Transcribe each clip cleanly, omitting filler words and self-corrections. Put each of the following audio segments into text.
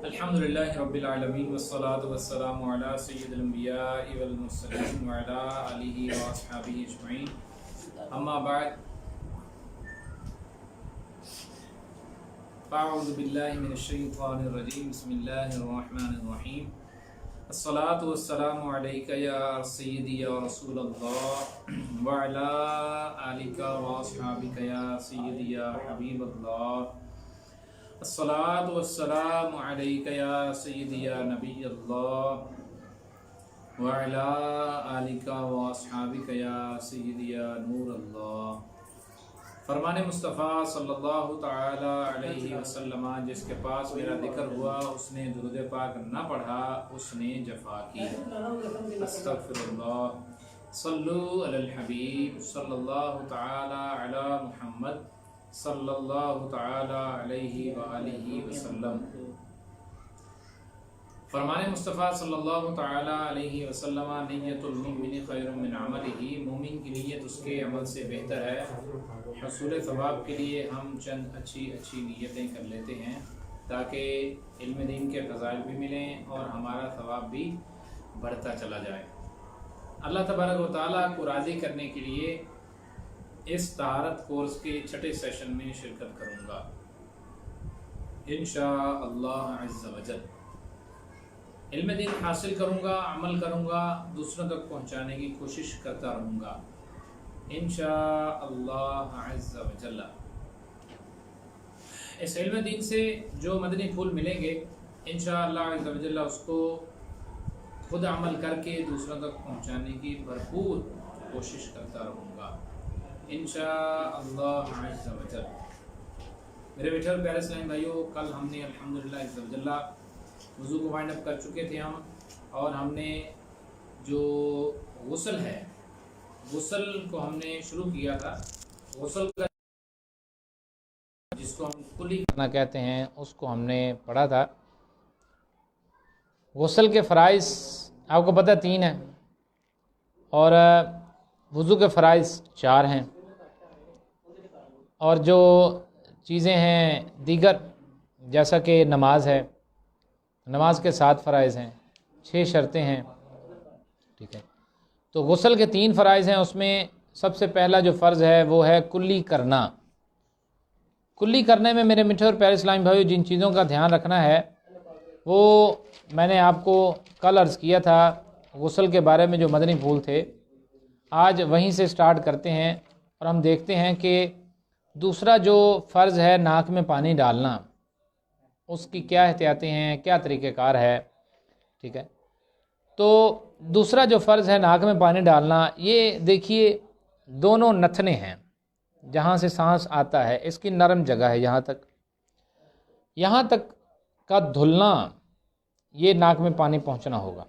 الحمدللہ رب العالمین والصلاة والسلام علی سید الانبیاء والمرسلین وعلی آلہ واصحابہ اجمعین اما بعد فاعوذ باللہ من الشیطان الرجیم بسم اللہ الرحمن الرحیم الصلاة والسلام علیک یا سیدی یا رسول اللہ وعلی آلک واصحابک یا سیدی یا حبیب اللہ الصلاة والسلام علیک یا سیدی یا نبی اللہ وعلی آلک واصحابک یا سیدی یا نور اللہ۔ فرمان مصطفیٰ صلی اللہ تعالی علیہ وسلم، جس کے پاس میرا ذکر ہوا اس نے درود پاک نہ پڑھا اس نے جفا کی۔ استغفر اللہ۔ صلو علی الحبیب صلی اللہ تعالی علی محمد صلی اللہ تعالی علیہ وآلہ وسلم۔ فرمان مصطفیٰ صلی اللہ تعالی علیہ وسلم، نیت المؤمن خیر من عملہ، مومن کی نیت اس کے عمل سے بہتر ہے۔ حصول ثواب کے لیے ہم چند اچھی نیتیں کر لیتے ہیں تاکہ علم دین کے فضائل بھی ملیں اور ہمارا ثواب بھی بڑھتا چلا جائے۔ اللہ تبارک و تعالیٰ کو راضی کرنے کے لیے اس طہارت کورس کے چھٹے سیشن میں شرکت کروں گا انشاءاللہ عز وجل۔ علم دین حاصل کروں گا، عمل کروں گا، دوسروں تک پہنچانے کی کوشش کرتا رہوں گا انشاءاللہ عز وجل۔ اس علم دین سے جو مدنی پھول ملیں گے انشاءاللہ عز وجل اس کو خود عمل کر کے دوسروں تک پہنچانے کی بھرپور کوشش کرتا رہوں گا انشاءاللہ عز وجل۔ میرے بیٹھے اور پیارے اسلامی بھائیوں، کل ہم نے الحمدللہ عز وجل وضو کو وائنڈ اپ کر چکے تھے ہم، اور ہم نے جو غسل ہے، غسل کو ہم نے شروع کیا تھا۔ غسل کا جس کو ہم کلی کرنا کہتے ہیں اس کو ہم نے پڑھا تھا۔ غسل کے فرائض آپ کو پتہ 3 ہیں اور وضو کے فرائض 4 ہیں، اور جو چیزیں ہیں دیگر جیسا کہ نماز ہے، نماز کے 7 فرائض ہیں، 6 شرطیں ہیں، ٹھیک ہے۔ تو غسل کے 3 فرائض ہیں، اس میں سب سے پہلا جو فرض ہے وہ ہے کلی کرنا۔ کلی کرنے میں میرے میٹھے اور پیارے اسلامی بھائیو جن چیزوں کا دھیان رکھنا ہے وہ میں نے آپ کو کل عرض کیا تھا غسل کے بارے میں جو مدنی پھول تھے۔ آج وہیں سے سٹارٹ کرتے ہیں اور ہم دیکھتے ہیں کہ دوسرا جو فرض ہے ناک میں پانی ڈالنا، اس کی کیا احتیاطیں ہیں، کیا طریقہ کار ہے، ٹھیک ہے۔ تو دوسرا جو فرض ہے ناک میں پانی ڈالنا، یہ دیکھیے دونوں نتھنے ہیں، جہاں سے سانس آتا ہے اس کی نرم جگہ ہے، یہاں تک کا دھلنا، یہ ناک میں پانی پہنچنا ہوگا۔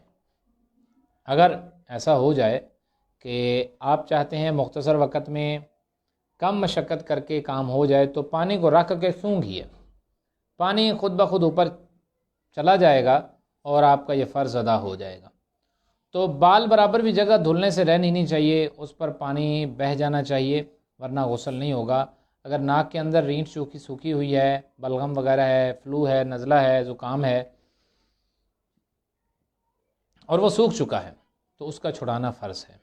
اگر ایسا ہو جائے کہ آپ چاہتے ہیں مختصر وقت میں کم مشقت کر کے کام ہو جائے تو پانی کو رکھ کے سونگھیے، پانی خود بخود اوپر چلا جائے گا اور آپ کا یہ فرض ادا ہو جائے گا۔ تو بال برابر بھی جگہ دھلنے سے رہنی نہیں چاہیے، اس پر پانی بہہ جانا چاہیے ورنہ غسل نہیں ہوگا۔ اگر ناک کے اندر رینٹ سوکھی ہوئی ہے، بلغم وغیرہ ہے، فلو ہے، نزلہ ہے، زکام ہے اور وہ سوکھ چکا ہے تو اس کا چھڑانا فرض ہے،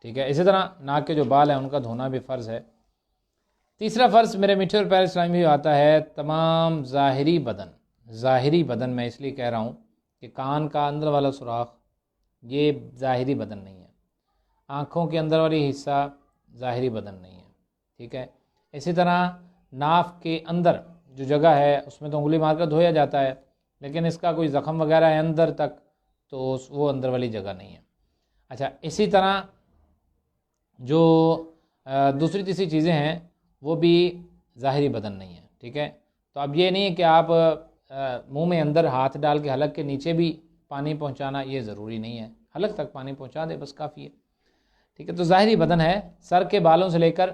ٹھیک ہے۔ اسی طرح ناک کے جو بال ہیں ان کا دھونا بھی فرض ہے۔ تیسرا فرض میرے میٹھے اور پیارے اسلامی آتا ہے تمام ظاہری بدن میں اس لیے کہہ رہا ہوں کہ کان کا اندر والا سوراخ یہ ظاہری بدن نہیں ہے، آنکھوں کے اندر والی حصہ ظاہری بدن نہیں ہے، ٹھیک ہے۔ اسی طرح ناف کے اندر جو جگہ ہے اس میں تو انگلی مار کر دھویا جاتا ہے، لیکن اس کا کوئی زخم وغیرہ ہے اندر تک تو وہ اندر والی جگہ نہیں ہے۔ اچھا، اسی طرح جو دوسری تیسری چیزیں ہیں وہ بھی ظاہری بدن نہیں ہے، ٹھیک ہے۔ تو اب یہ نہیں ہے کہ آپ منہ میں اندر ہاتھ ڈال کے حلق کے نیچے بھی پانی پہنچانا، یہ ضروری نہیں ہے، حلق تک پانی پہنچا دے بس کافی ہے، ٹھیک ہے۔ تو ظاہری بدن ہے، سر کے بالوں سے لے کر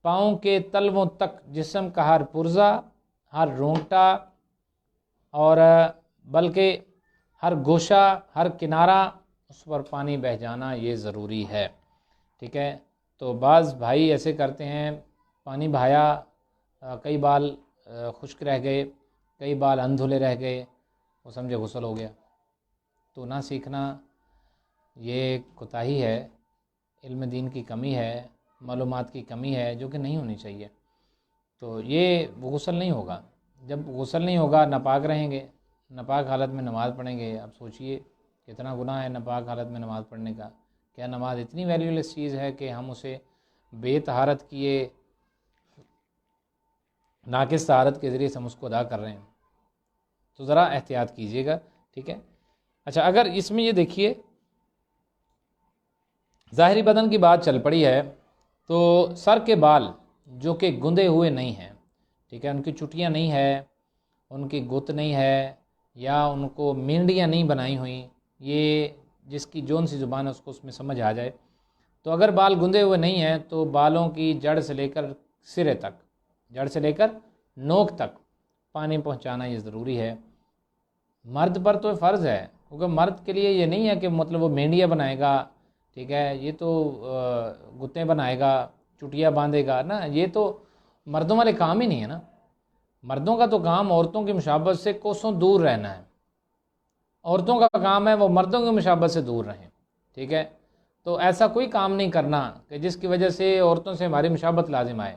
پاؤں کے تلووں تک جسم کا ہر پرزہ، ہر رونگٹا اور بلکہ ہر گوشہ، ہر کنارہ، اس پر پانی بہہ جانا یہ ضروری ہے، ٹھیک ہے۔ تو بعض بھائی ایسے کرتے ہیں، پانی بہایا، کئی بال خشک رہ گئے، کئی بال اندھلے رہ گئے، وہ سمجھے غسل ہو گیا. تو نہ سیکھنا یہ کوتاہی ہے، علم دین کی کمی ہے، معلومات کی کمی ہے جو کہ نہیں ہونی چاہیے. تو یہ وہ غسل نہیں ہوگا. جب غسل نہیں ہوگا ناپاک رہیں گے، ناپاک حالت میں نماز پڑھیں گے. اب سوچئے کتنا گناہ ہے ناپاک حالت میں نماز پڑھنے کا. کیا نماز اتنی ویلیولیس چیز ہے کہ ہم اسے بے طہارت کیے، ناقص طہارت کے ذریعے سے ہم اس کو ادا کر رہے ہیں؟ تو ذرا احتیاط کیجیے گا، ٹھیک ہے. اچھا، اگر اس میں یہ دیکھیے ظاہری بدن کی بات چل پڑی ہے تو سر کے بال جو کہ گندے ہوئے نہیں ہیں، ٹھیک ہے، ان کی چٹیاں نہیں ہے، ان کی گت نہیں ہے، یا ان کو مینڈیاں نہیں بنائی ہوئیں، یہ جس کی جون سی زبان ہے اس کو اس میں سمجھ آ جائے. تو اگر بال گندے ہوئے نہیں ہیں تو بالوں کی جڑ سے لے کر سرے تک، جڑ سے لے کر نوک تک پانی پہنچانا یہ ضروری ہے. مرد پر تو فرض ہے، کیونکہ مرد کے لیے یہ نہیں ہے کہ مطلب وہ مینڈیاں بنائے گا، ٹھیک ہے، یہ تو گتیں بنائے گا، چٹیاں باندھے گا نا. یہ تو مردوں والے کام ہی نہیں ہے نا. مردوں کا تو کام عورتوں کی مشابہت سے کوسوں دور رہنا ہے. عورتوں کا کام ہے وہ مردوں کی مشابہت سے دور رہیں، ٹھیک ہے. تو ایسا کوئی کام نہیں کرنا کہ جس کی وجہ سے عورتوں سے ہماری مشابہت لازم آئے.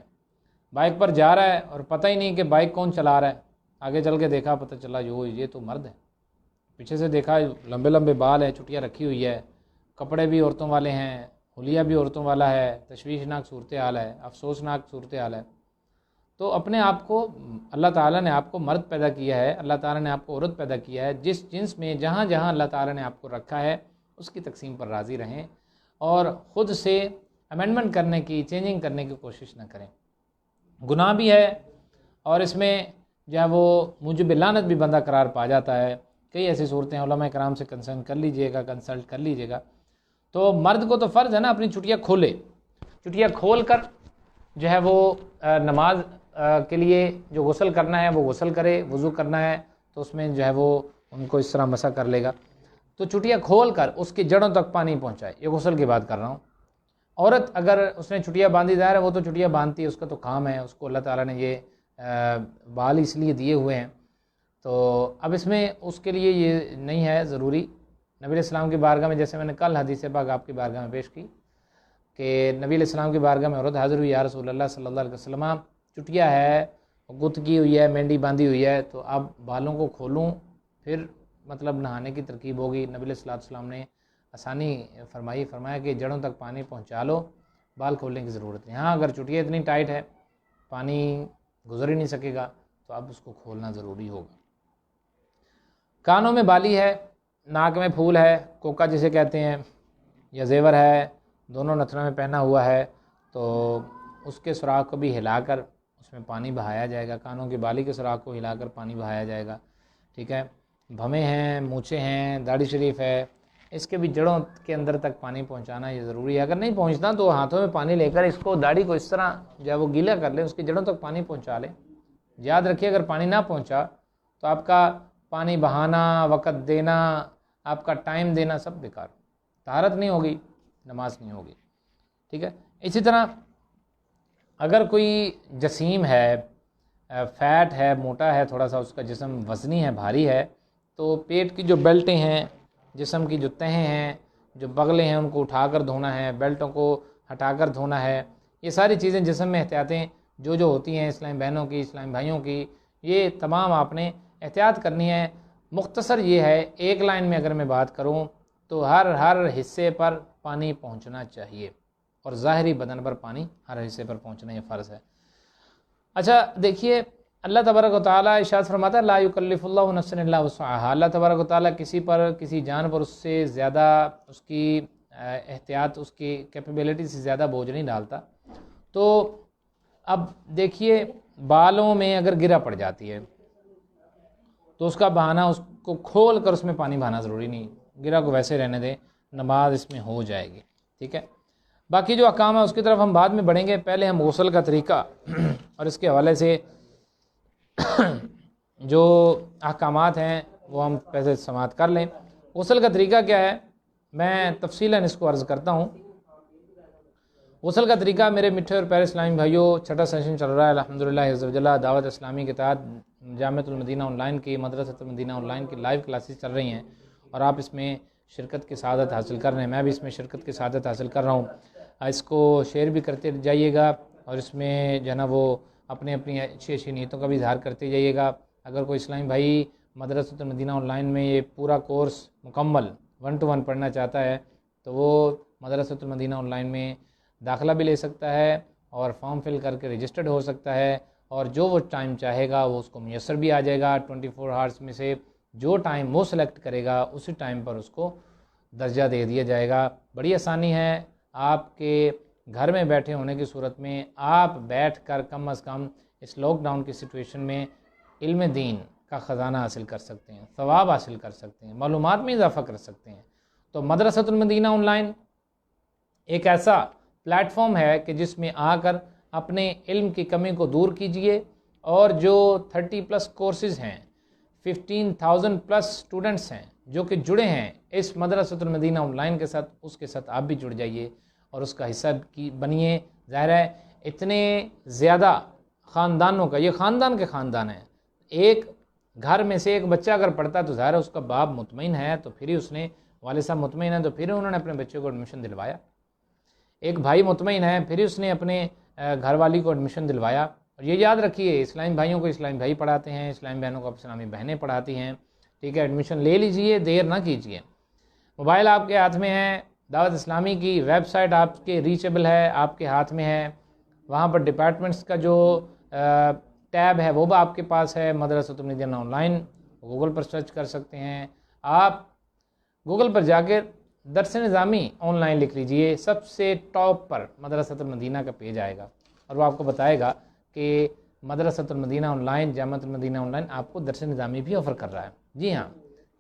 بائک پر جا رہا ہے اور پتہ ہی نہیں کہ بائک کون چلا رہا ہے، آگے چل کے دیکھا پتہ چلا یہ تو مرد ہے، پیچھے سے دیکھا لمبے لمبے بال ہیں، چٹیاں رکھی ہوئی ہے، کپڑے بھی عورتوں والے ہیں، حلیہ بھی عورتوں والا ہے. تشویشناک صورتحال ہے، افسوسناک صورتحال ہے. تو اپنے آپ کو، اللہ تعالیٰ نے آپ کو مرد پیدا کیا ہے، اللہ تعالیٰ نے آپ کو عورت پیدا کیا ہے. جس جنس میں جہاں جہاں اللہ تعالیٰ نے آپ کو رکھا ہے اس کی تقسیم پر راضی رہیں اور خود سے امینڈمنٹ کرنے کی، چینجنگ کرنے کی کوشش نہ کریں. گناہ بھی ہے اور اس میں جو ہے وہ موجب لعنت بھی بندہ قرار پا جاتا ہے. کئی ایسی صورتیں علماء کرام سے کنسلٹ کر لیجئے گا. تو مرد کو تو فرض ہے نا اپنی چٹیاں کھولے، چٹیاں کھول کر جو ہے وہ نماز کے لیے جو غسل کرنا ہے وہ غسل کرے. وضو کرنا ہے تو اس میں جو ہے وہ ان کو اس طرح مسح کر لے گا. تو چٹیاں کھول کر اس کی جڑوں تک پانی پہنچائے. یہ غسل کی بات کر رہا ہوں. عورت اگر اس نے چٹیاں باندھی ظاہر ہے وہ تو چٹیاں باندھتی ہے، اس کا تو کام ہے، اس کو اللہ تعالیٰ نے یہ بال اس لیے دیے ہوئے ہیں. تو اب اس میں اس کے لیے یہ نہیں ہے ضروری. نبی علیہ السلام کی بارگاہ میں، جیسے میں نے کل حدیث پاک آپ کی بارگاہ میں پیش کی کہ نبی علیہ السلام کی بارگاہ میں عورت حاضر ہوئی، یا رسول اللہ صلی اللہ علیہ وسلم چٹیا ہے، گت کی ہوئی ہے، مینڈی باندھی ہوئی ہے، تو اب بالوں کو کھولوں پھر مطلب نہانے کی ترکیب ہوگی. نبی علیہ السلام نے آسانی فرمایا کہ جڑوں تک پانی پہنچا لو، بال کھولنے کی ضرورت نہیں. ہاں اگر چٹیا اتنی ٹائٹ ہے پانی گزر ہی نہیں سکے گا تو اب اس کو کھولنا ضروری ہوگا. کانوں میں بالی ہے، ناک میں پھول ہے، کوکا جسے کہتے ہیں، یا زیور ہے، دونوں نتنوں میں پہنا ہوا ہے، تو اس کے سراغ کو بھی ہلا کر اس میں پانی بہایا جائے گا. کانوں کی بالی کے سراغ کو ہلا کر پانی بہایا جائے گا، ٹھیک ہے. بھویں ہیں، مونچھیں ہیں، داڑھی شریف ہے، اس کے بھی جڑوں کے اندر تک پانی پہنچانا یہ ضروری ہے. اگر نہیں پہنچنا تو ہاتھوں میں پانی لے کر اس کو، داڑھی کو اس طرح جو ہے وہ گیلا کر لیں، اس کی جڑوں تک پانی پہنچا لیں. یاد رکھیے اگر پانی نہ پہنچا تو آپ کا پانی بہانا، وقت دینا، آپ کا ٹائم دینا سب بیکار، طہارت نہیں ہوگی، نماز نہیں ہوگی، ٹھیک ہے. اسی طرح اگر کوئی جسیم ہے، فیٹ ہے، موٹا ہے، تھوڑا سا اس کا جسم وزنی ہے، بھاری ہے، تو پیٹ کی جو بیلٹیں ہیں، جسم کی جو تہیں ہیں، جو بغلیں ہیں، ان کو اٹھا کر دھونا ہے، بیلٹوں کو ہٹا کر دھونا ہے. یہ ساری چیزیں جسم میں احتیاطیں جو ہوتی ہیں اسلامی بہنوں کی، اسلامی بھائیوں کی، یہ تمام آپ نے احتیاط کرنی ہے. مختصر یہ ہے، ایک لائن میں اگر میں بات کروں تو ہر حصے پر پانی پہنچنا چاہیے، اور ظاہری بدن پر پانی ہر حصے پر پہنچنا یہ فرض ہے. اچھا دیکھیے، اللہ تبارک و تعالیٰ ارشاد فرماتا ہے لا یکلف اللہ نفسا الا وسعها. اللہ تبارک و تعالیٰ کسی جان پر اس سے زیادہ، اس کی احتیاط، اس کی کیپیبلٹی سے زیادہ بوجھ نہیں ڈالتا. تو اب دیکھیے، بالوں میں اگر گرہ پڑ جاتی ہے تو اس کا بہانا، اس کو کھول کر اس میں پانی بہانا ضروری نہیں، گرہ کو ویسے رہنے دیں، نماز اس میں ہو جائے گی، ٹھیک ہے. باقی جو احکام ہے اس کی طرف ہم بعد میں بڑھیں گے. پہلے ہم غسل کا طریقہ اور اس کے حوالے سے جو احکامات ہیں وہ ہم پہلے سماعت کر لیں. غسل کا طریقہ کیا ہے، میں تفصیلاً اس کو عرض کرتا ہوں. غسل کا طریقہ میرے میٹھے اور پیارے اسلامی بھائیوں، چھٹا سیشن چل رہا ہے الحمدللہ عز و جل. دعوت اسلامی کے تحت جامعۃ المدینہ آن لائن کی، مدرسۃ المدینہ آن لائن کی لائیو کلاسز چل رہی ہیں اور آپ اس میں شرکت کی سعادت حاصل کر رہے ہیں، میں بھی اس میں شرکت کی سعادت حاصل کر رہا ہوں۔ اس کو شیئر بھی کرتے جائیے گا اور اس میں جو ہے نا وہ اپنی اچھی اچھی نیتوں کا بھی اظہار کرتے جائیے گا۔ اگر کوئی اسلامی بھائی مدرسۃ المدینہ آن لائن میں یہ پورا کورس مکمل 1 to 1 پڑھنا چاہتا ہے تو وہ مدرسۃ المدینہ آن لائن میں داخلہ بھی لے سکتا ہے اور فارم فل کر کے رجسٹرڈ ہو سکتا ہے، اور جو وہ ٹائم چاہے گا وہ اس کو میسر بھی آ جائے گا۔ 24 آورس میں سے جو ٹائم وہ سلیکٹ کرے گا اسی ٹائم پر اس کو درجہ دے دیا جائے گا۔ بڑی آسانی ہے، آپ کے گھر میں بیٹھے ہونے کی صورت میں آپ بیٹھ کر کم از کم اس لاک ڈاؤن کی سچویشن میں علم دین کا خزانہ حاصل کر سکتے ہیں، ثواب حاصل کر سکتے ہیں، معلومات میں اضافہ کر سکتے ہیں۔ تو مدرسۃ المدینہ آن لائن ایک ایسا پلیٹ فارم ہے کہ جس میں آ کر اپنے علم کی کمی کو دور کیجئے، اور جو 30+ کورسز ہیں، 15,000+ اسٹوڈنٹس ہیں جو کہ جڑے ہیں اس مدرسۃ المدینہ آن لائن کے ساتھ، اس کے ساتھ آپ بھی جڑ جائیے اور اس کا حصہ بنیے۔ ظاہر ہے اتنے زیادہ خاندانوں کا، یہ خاندان کے خاندان ہیں، ایک گھر میں سے ایک بچہ اگر پڑھتا ہے تو ظاہر ہے اس کا باپ مطمئن ہے، تو پھر ہی اس نے، والد صاحب مطمئن ہے تو پھر انہوں نے اپنے بچے کو ایڈمیشن دلوایا، ایک بھائی مطمئن ہے پھر ہی اس نے اپنے گھر والی کو ایڈمیشن دلوایا۔ اور یہ یاد رکھیے، اسلامی بھائیوں کو اسلامی بھائی پڑھاتے ہیں، اسلامی بہنوں کو اسلامی بہنیں پڑھاتی ہیں، ٹھیک ہے؟ ایڈمیشن لے لیجئے، دیر نہ کیجئے۔ موبائل آپ کے ہاتھ میں ہے، دعوت اسلامی کی ویب سائٹ آپ کے ریچیبل ہے، آپ کے ہاتھ میں ہے، وہاں پر ڈپارٹمنٹس کا جو ٹیب ہے وہ بھی آپ کے پاس ہے، مدرسۃ المدینہ on line Google per search کر سکتے ہیں۔ آپ گوگل پر جا کے درس نظامی آن لائن لکھ لیجئے، سب سے ٹاپ پر مدرسۃ المدینہ کا پیج آئے گا اور وہ آپ کو بتائے گا کہ مدرسۃ المدینہ آن لائن، جامعۃ المدینہ آن لائن آپ کو درس نظامی بھی آفر کر رہا ہے۔ جی ہاں،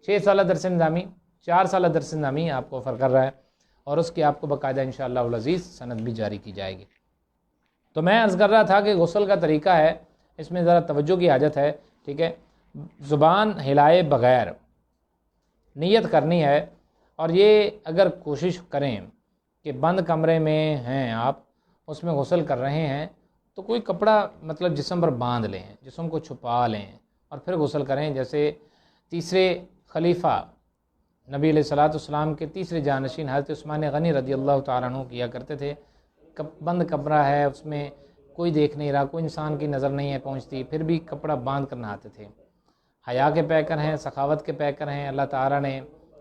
6 سالہ درس نظامی، 4 سالہ درس نظامی آپ کو آفر کر رہا ہے، اور اس کی آپ کو باقاعدہ انشاءاللہ العزیز سند بھی جاری کی جائے گی۔ تو میں عرض کر رہا تھا کہ غسل کا طریقہ ہے، اس میں ذرا توجہ کی حاجت ہے، ٹھیک ہے؟ زبان ہلائے بغیر نیت کرنی ہے، اور یہ اگر کوشش کریں کہ بند کمرے میں ہیں آپ، اس میں غسل کر رہے ہیں، تو کوئی کپڑا مطلب جسم پر باندھ لیں، جسم کو چھپا لیں اور پھر غسل کریں، جیسے تیسرے خلیفہ نبی علیہ الصلوۃ والسلام کے تیسرے جانشین حضرت عثمان غنی رضی اللہ تعالیٰ عنہ کیا کرتے تھے۔ بند کمرہ ہے، اس میں کوئی دیکھ نہیں رہا، کوئی انسان کی نظر نہیں ہے پہنچتی، پھر بھی کپڑا باندھ کر نہاتے تھے۔ حیا کے پیکر ہیں، سخاوت کے پیکر ہیں، اللہ تعالیٰ نے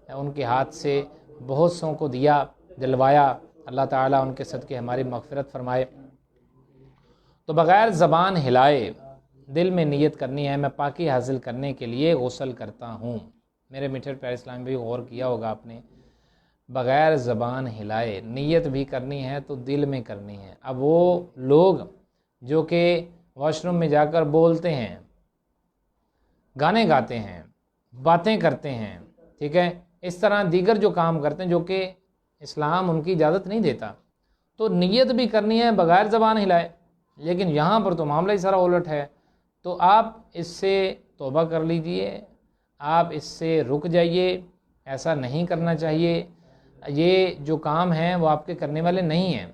ان کے ہاتھ سے بہت سوں کو دیا، دلوایا، اللہ تعالیٰ ان کے صدقے ہماری مغفرت فرمائے۔ تو بغیر زبان ہلائے دل میں نیت کرنی ہے، میں پاکی حاصل کرنے کے لیے غسل کرتا ہوں۔ میرے میٹھے پیارے اسلام بھی غور کیا ہوگا آپ نے، بغیر زبان ہلائے نیت بھی کرنی ہے تو دل میں کرنی ہے۔ اب وہ لوگ جو کہ واش روم میں جا کر بولتے ہیں، گانے گاتے ہیں، باتیں کرتے ہیں، ٹھیک ہے، اس طرح دیگر جو کام کرتے ہیں جو کہ اسلام ان کی اجازت نہیں دیتا، تو نیت بھی کرنی ہے بغیر زبان ہلائے، لیکن یہاں پر تو معاملہ ہی سارا الٹ ہے۔ تو آپ اس سے توبہ کر لیجئے، آپ اس سے رک جائیے، ایسا نہیں کرنا چاہیے۔ یہ جو کام ہیں وہ آپ کے کرنے والے نہیں ہیں،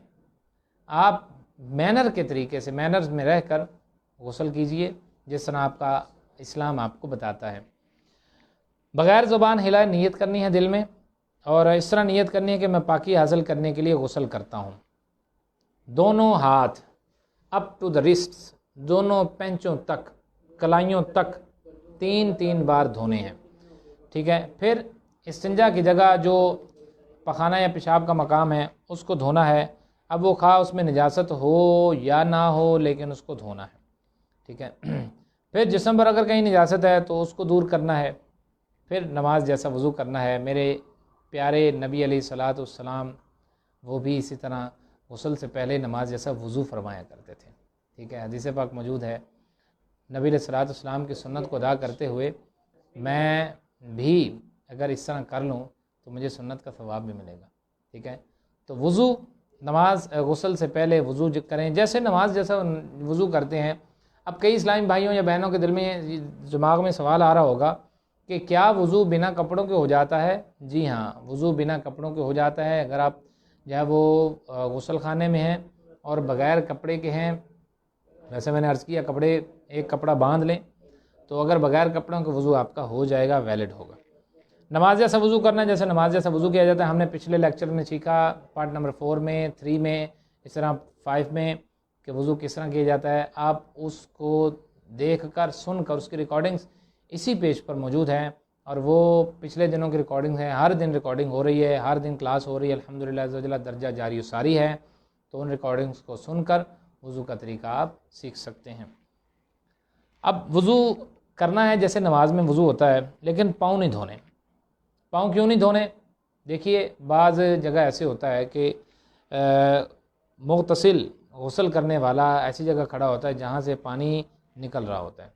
آپ مینر کے طریقے سے، مینرز میں رہ کر غسل کیجئے جس طرح آپ کا اسلام آپ کو بتاتا ہے۔ بغیر زبان ہلائے نیت کرنی ہے دل میں، اور اس طرح نیت کرنی ہے کہ میں پاکی حاصل کرنے کے لیے غسل کرتا ہوں۔ دونوں ہاتھ اپ ٹو دا رسٹس، دونوں پینچوں تک، کلائیوں تک 3 بار دھونے ہیں، ٹھیک ہے؟ پھر استنجا کی جگہ جو پخانہ یا پیشاب کا مقام ہے اس کو دھونا ہے۔ اب وہ خواہ اس میں نجاست ہو یا نہ ہو، لیکن اس کو دھونا ہے، ٹھیک ہے؟ پھر جسم پر اگر کہیں نجاست ہے تو اس کو دور کرنا ہے، پھر نماز جیسا وضو کرنا ہے۔ میرے پیارے نبی علیہ الصلوۃ والسلام وہ بھی اسی طرح غسل سے پہلے نماز جیسا وضو فرمایا کرتے تھے، ٹھیک ہے؟ حدیث پاک موجود ہے، نبی علیہ الصلوۃ والسلام کی سنت کو ادا کرتے ہوئے میں بھی اگر اس طرح کر لوں تو مجھے سنت کا ثواب بھی ملے گا، ٹھیک ہے؟ تو وضو، نماز غسل سے پہلے وضو کریں جیسے نماز جیسا وضو کرتے ہیں۔ اب کئی اسلامی بھائیوں یا بہنوں کے دل میں دماغ میں سوال آ رہا ہوگا کہ کیا وضو بنا کپڑوں کے ہو جاتا ہے؟ جی ہاں، وضو بنا کپڑوں کے ہو جاتا ہے۔ اگر آپ جو ہے وہ غسل خانے میں ہیں اور بغیر کپڑے کے ہیں، ویسے میں نے عرض کیا ایک کپڑا باندھ لیں، تو اگر بغیر کپڑوں کے وضو آپ کا ہو جائے گا، ویلڈ ہوگا۔ نماز جیسا وضو کرنا ہے، جیسے نماز جیسا وضو کیا جاتا ہے، ہم نے پچھلے لیکچر میں سیکھا، پارٹ نمبر 4 میں، 3 میں، اس طرح 5 میں، کہ وضو کس طرح کیا جاتا ہے۔ آپ اس کو دیکھ کر، سن کر، اس کی ریکارڈنگز اسی پیج پر موجود ہیں، اور وہ پچھلے دنوں کی ریکارڈنگ ہے، ہر دن ریکارڈنگ ہو رہی ہے، ہر دن کلاس ہو رہی ہے، الحمدللہ عز و جل درجہ جاری و ساری ہے۔ تو ان ریکارڈنگز کو سن کر وضو کا طریقہ آپ سیکھ سکتے ہیں۔ اب وضو کرنا ہے جیسے نماز میں وضو ہوتا ہے، لیکن پاؤں نہیں دھونے۔ پاؤں کیوں نہیں دھونے؟ دیکھیے بعض جگہ ایسے ہوتا ہے کہ مغتسل، غسل کرنے والا ایسی جگہ کھڑا ہوتا ہے جہاں سے پانی نکل رہا ہوتا ہے،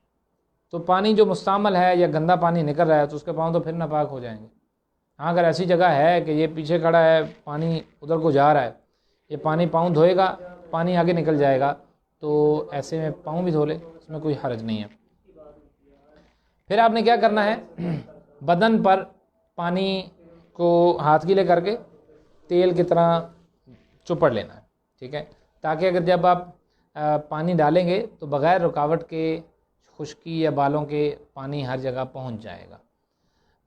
تو پانی جو مستعمل ہے یا گندا پانی نکل رہا ہے تو اس کے پاؤں تو پھر ناپاک ہو جائیں گے۔ ہاں اگر ایسی جگہ ہے کہ یہ پیچھے کھڑا ہے، پانی ادھر کو جا رہا ہے، یہ پانی پاؤں دھوئے گا، پانی آگے نکل جائے گا، تو ایسے میں پاؤں بھی دھو لے، اس میں کوئی حرج نہیں ہے۔ پھر آپ نے کیا کرنا ہے، بدن پر پانی کو ہاتھ گیلے کر کے تیل کی طرح چپڑ لینا ہے، ٹھیک ہے، تاکہ اگر جب آپ پانی ڈالیں گے تو بغیر رکاوٹ کے، خشکی یا بالوں کے، پانی ہر جگہ پہنچ جائے گا،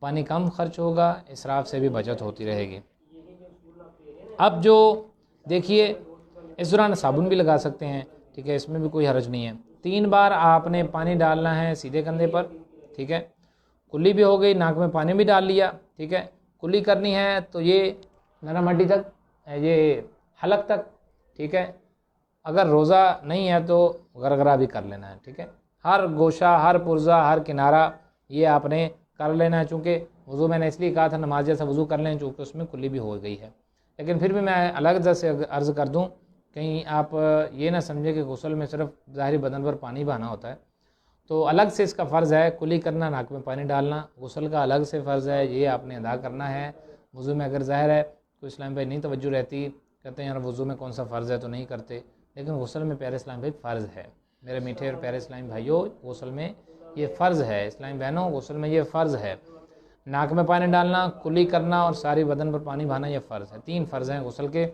پانی کم خرچ ہوگا، اسراف سے بھی بچت ہوتی رہے گی۔ اب جو دیکھیے اس دوران صابن بھی لگا سکتے ہیں، ٹھیک ہے، اس میں بھی کوئی حرج نہیں ہے۔ 3 بار آپ نے پانی ڈالنا ہے سیدھے کندھے پر، ٹھیک ہے، کلی بھی ہو گئی، ناک میں پانی بھی ڈال لیا، ٹھیک ہے، کلی کرنی ہے تو یہ نرم ہڈی تک، یہ حلق تک، ٹھیک ہے، اگر روزہ نہیں ہے تو غرغرہ بھی کر لینا ہے، ٹھیک ہے، ہر گوشہ، ہر پرزہ، ہر کنارہ یہ آپ نے کر لینا ہے۔ چونکہ وضو میں نے اس لیے کہا تھا نماز جیسا وضو کر لیں، چونکہ اس میں کلی بھی ہو گئی ہے، لیکن پھر بھی میں الگ سے عرض کر دوں، کہیں آپ یہ نہ سمجھے کہ غسل میں صرف ظاہری بدن پر پانی بہانا ہوتا ہے، تو الگ سے اس کا فرض ہے کلی کرنا، ناک میں پانی ڈالنا، غسل کا الگ سے فرض ہے، یہ آپ نے ادا کرنا ہے۔ وضو میں اگر ظاہر ہے تو اسلام بھائی نہیں توجہ رہتی، کہتے ہیں یار وضو میں کون سا فرض ہے تو نہیں کرتے، لیکن غسل میں پیارے اسلام بھائی فرض ہے، میرے میٹھے اور پیارے اسلامی بھائیوں، غسل میں یہ فرض ہے، اسلامی بہنوں غسل میں یہ فرض ہے، ناک میں پانی ڈالنا، کلی کرنا اور ساری بدن پر پانی بہانا یہ فرض ہے، 3 فرض ہیں غسل کے۔